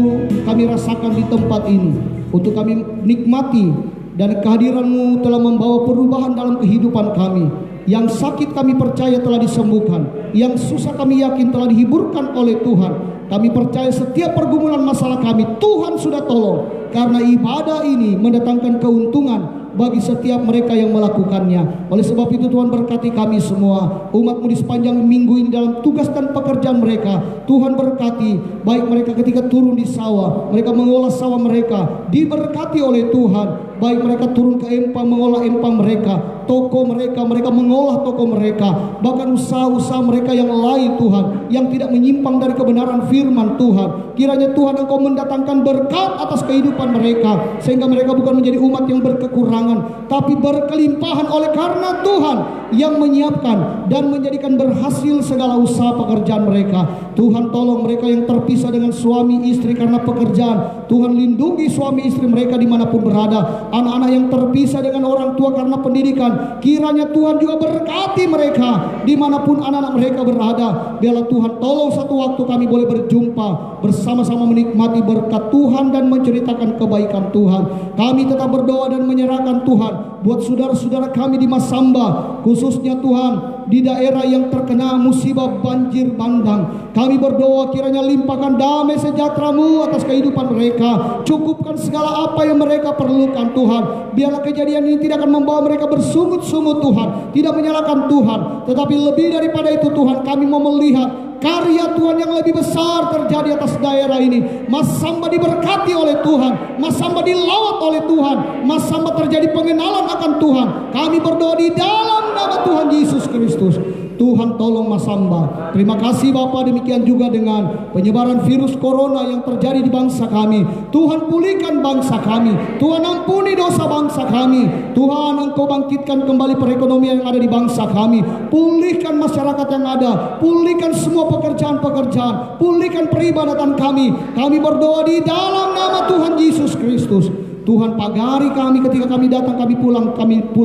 kami rasakan di tempat ini untuk kami nikmati, dan kehadiran-Mu telah membawa perubahan dalam kehidupan kami. Yang sakit kami percaya telah disembuhkan, yang susah kami yakin telah dihiburkan oleh Tuhan. Kami percaya setiap pergumulan masalah kami Tuhan sudah tolong, karena ibadah ini mendatangkan keuntungan bagi setiap mereka yang melakukannya. Oleh sebab itu Tuhan berkati kami semua, umat-Mu di sepanjang minggu ini dalam tugas dan pekerjaan mereka. Tuhan berkati, baik mereka ketika turun di sawah, mereka mengolah sawah mereka, diberkati oleh Tuhan. Baik mereka turun ke empang, mengolah empang mereka, toko mereka, mereka mengolah toko mereka, bahkan usaha-usaha mereka yang lain Tuhan, yang tidak menyimpang dari kebenaran firman Tuhan. Kiranya Tuhan Engkau mendatangkan berkat atas kehidupan mereka, sehingga mereka bukan menjadi umat yang berkekurangan, tapi berkelimpahan oleh karena Tuhan yang menyiapkan dan menjadikan berhasil segala usaha pekerjaan mereka. Tuhan tolong mereka yang terpisah dengan suami istri karena pekerjaan. Tuhan lindungi suami istri mereka dimanapun berada. Anak-anak yang terpisah dengan orang tua karena pendidikan, kiranya Tuhan juga berkati mereka dimanapun anak-anak mereka berada. Biarlah Tuhan tolong satu waktu kami boleh berjumpa bersama-sama menikmati berkat Tuhan dan menceritakan kebaikan Tuhan. Kami tetap berdoa dan menyerahkan Tuhan buat saudara-saudara kami di Masamba, khususnya Tuhan di daerah yang terkena musibah banjir bandang. Kami berdoa kiranya limpahkan damai sejahtera-Mu atas kehidupan mereka. Cukupkan segala apa yang mereka perlukan Tuhan. Biarlah kejadian ini tidak akan membawa mereka bersungut-sungut Tuhan, tidak menyalahkan Tuhan, tetapi lebih daripada itu Tuhan, kami mau melihat karya Tuhan yang lebih besar terjadi atas daerah ini. Masamba diberkati oleh Tuhan, Masamba dilawat oleh Tuhan, Masamba terjadi pengenalan akan Tuhan. Kami berdoa di dalam nama Tuhan Yesus Kristus. Tuhan tolong Masamba. Terima kasih Bapa, demikian juga dengan penyebaran virus corona yang terjadi di bangsa kami. Tuhan pulihkan bangsa kami, Tuhan ampuni dosa bangsa kami. Tuhan Engkau bangkitkan kembali perekonomian yang ada di bangsa kami. Pulihkan masyarakat yang ada, pulihkan semua pekerjaan-pekerjaan, pulihkan peribadatan kami. Kami berdoa di dalam nama Tuhan Yesus Kristus. Tuhan pagari kami ketika kami datang, kami pulang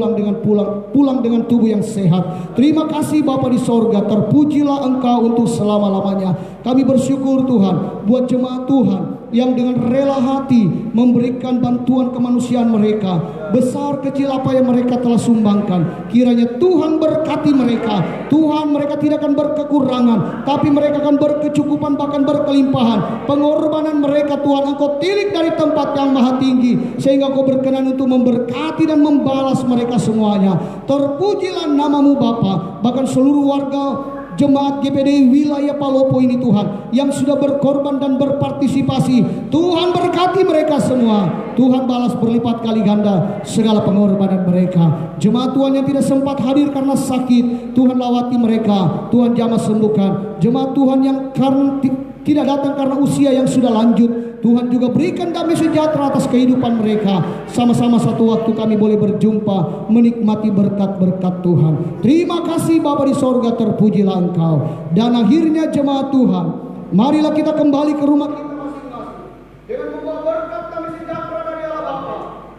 dengan tubuh yang sehat. Terima kasih Bapa di sorga, terpujilah Engkau untuk selama-lamanya. Kami bersyukur Tuhan buat jemaat Tuhan yang dengan rela hati memberikan bantuan kemanusiaan mereka. Besar kecil apa yang mereka telah sumbangkan, kiranya Tuhan berkati mereka. Tuhan, mereka tidak akan berkekurangan, tapi mereka akan berkecukupan, bahkan berkelimpahan. Pengorbanan mereka Tuhan Engkau tilik dari tempat yang maha tinggi, sehingga Engkau berkenan untuk memberkati dan membalas mereka semuanya. Terpujilah nama-Mu Bapa, bahkan seluruh warga jemaat GPD wilayah Palopo ini Tuhan, yang sudah berkorban dan berpartisipasi. Tuhan berkati mereka semua. Tuhan balas berlipat kali ganda segala pengorbanan mereka. Jemaat Tuhan yang tidak sempat hadir karena sakit, Tuhan lawati mereka, Tuhan jamah sembuhkan. Jemaat Tuhan yang tidak datang karena usia yang sudah lanjut, Tuhan juga berikan damai sejahtera atas kehidupan mereka. Sama-sama satu waktu kami boleh berjumpa, menikmati berkat-berkat Tuhan. Terima kasih Bapa di sorga, terpujilah Engkau. Dan akhirnya jemaat Tuhan, marilah kita kembali ke rumah kita masing-masing dengan membawa berkat damai sejahtera dari Allah Bapa,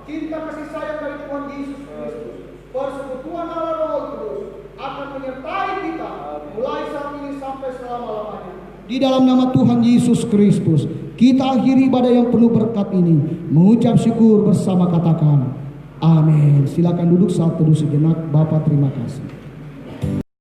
cinta kasih sayang dari Tuhan Yesus Kristus, persekutuan Allah Roh Kudus akan menyertai kita mulai saat ini sampai selama-lamanya. Di dalam nama Tuhan Yesus Kristus, kita akhiri ibadah yang penuh berkat ini, mengucap syukur bersama katakan amin. Silakan duduk saat teduh sejenak. Bapa terima kasih.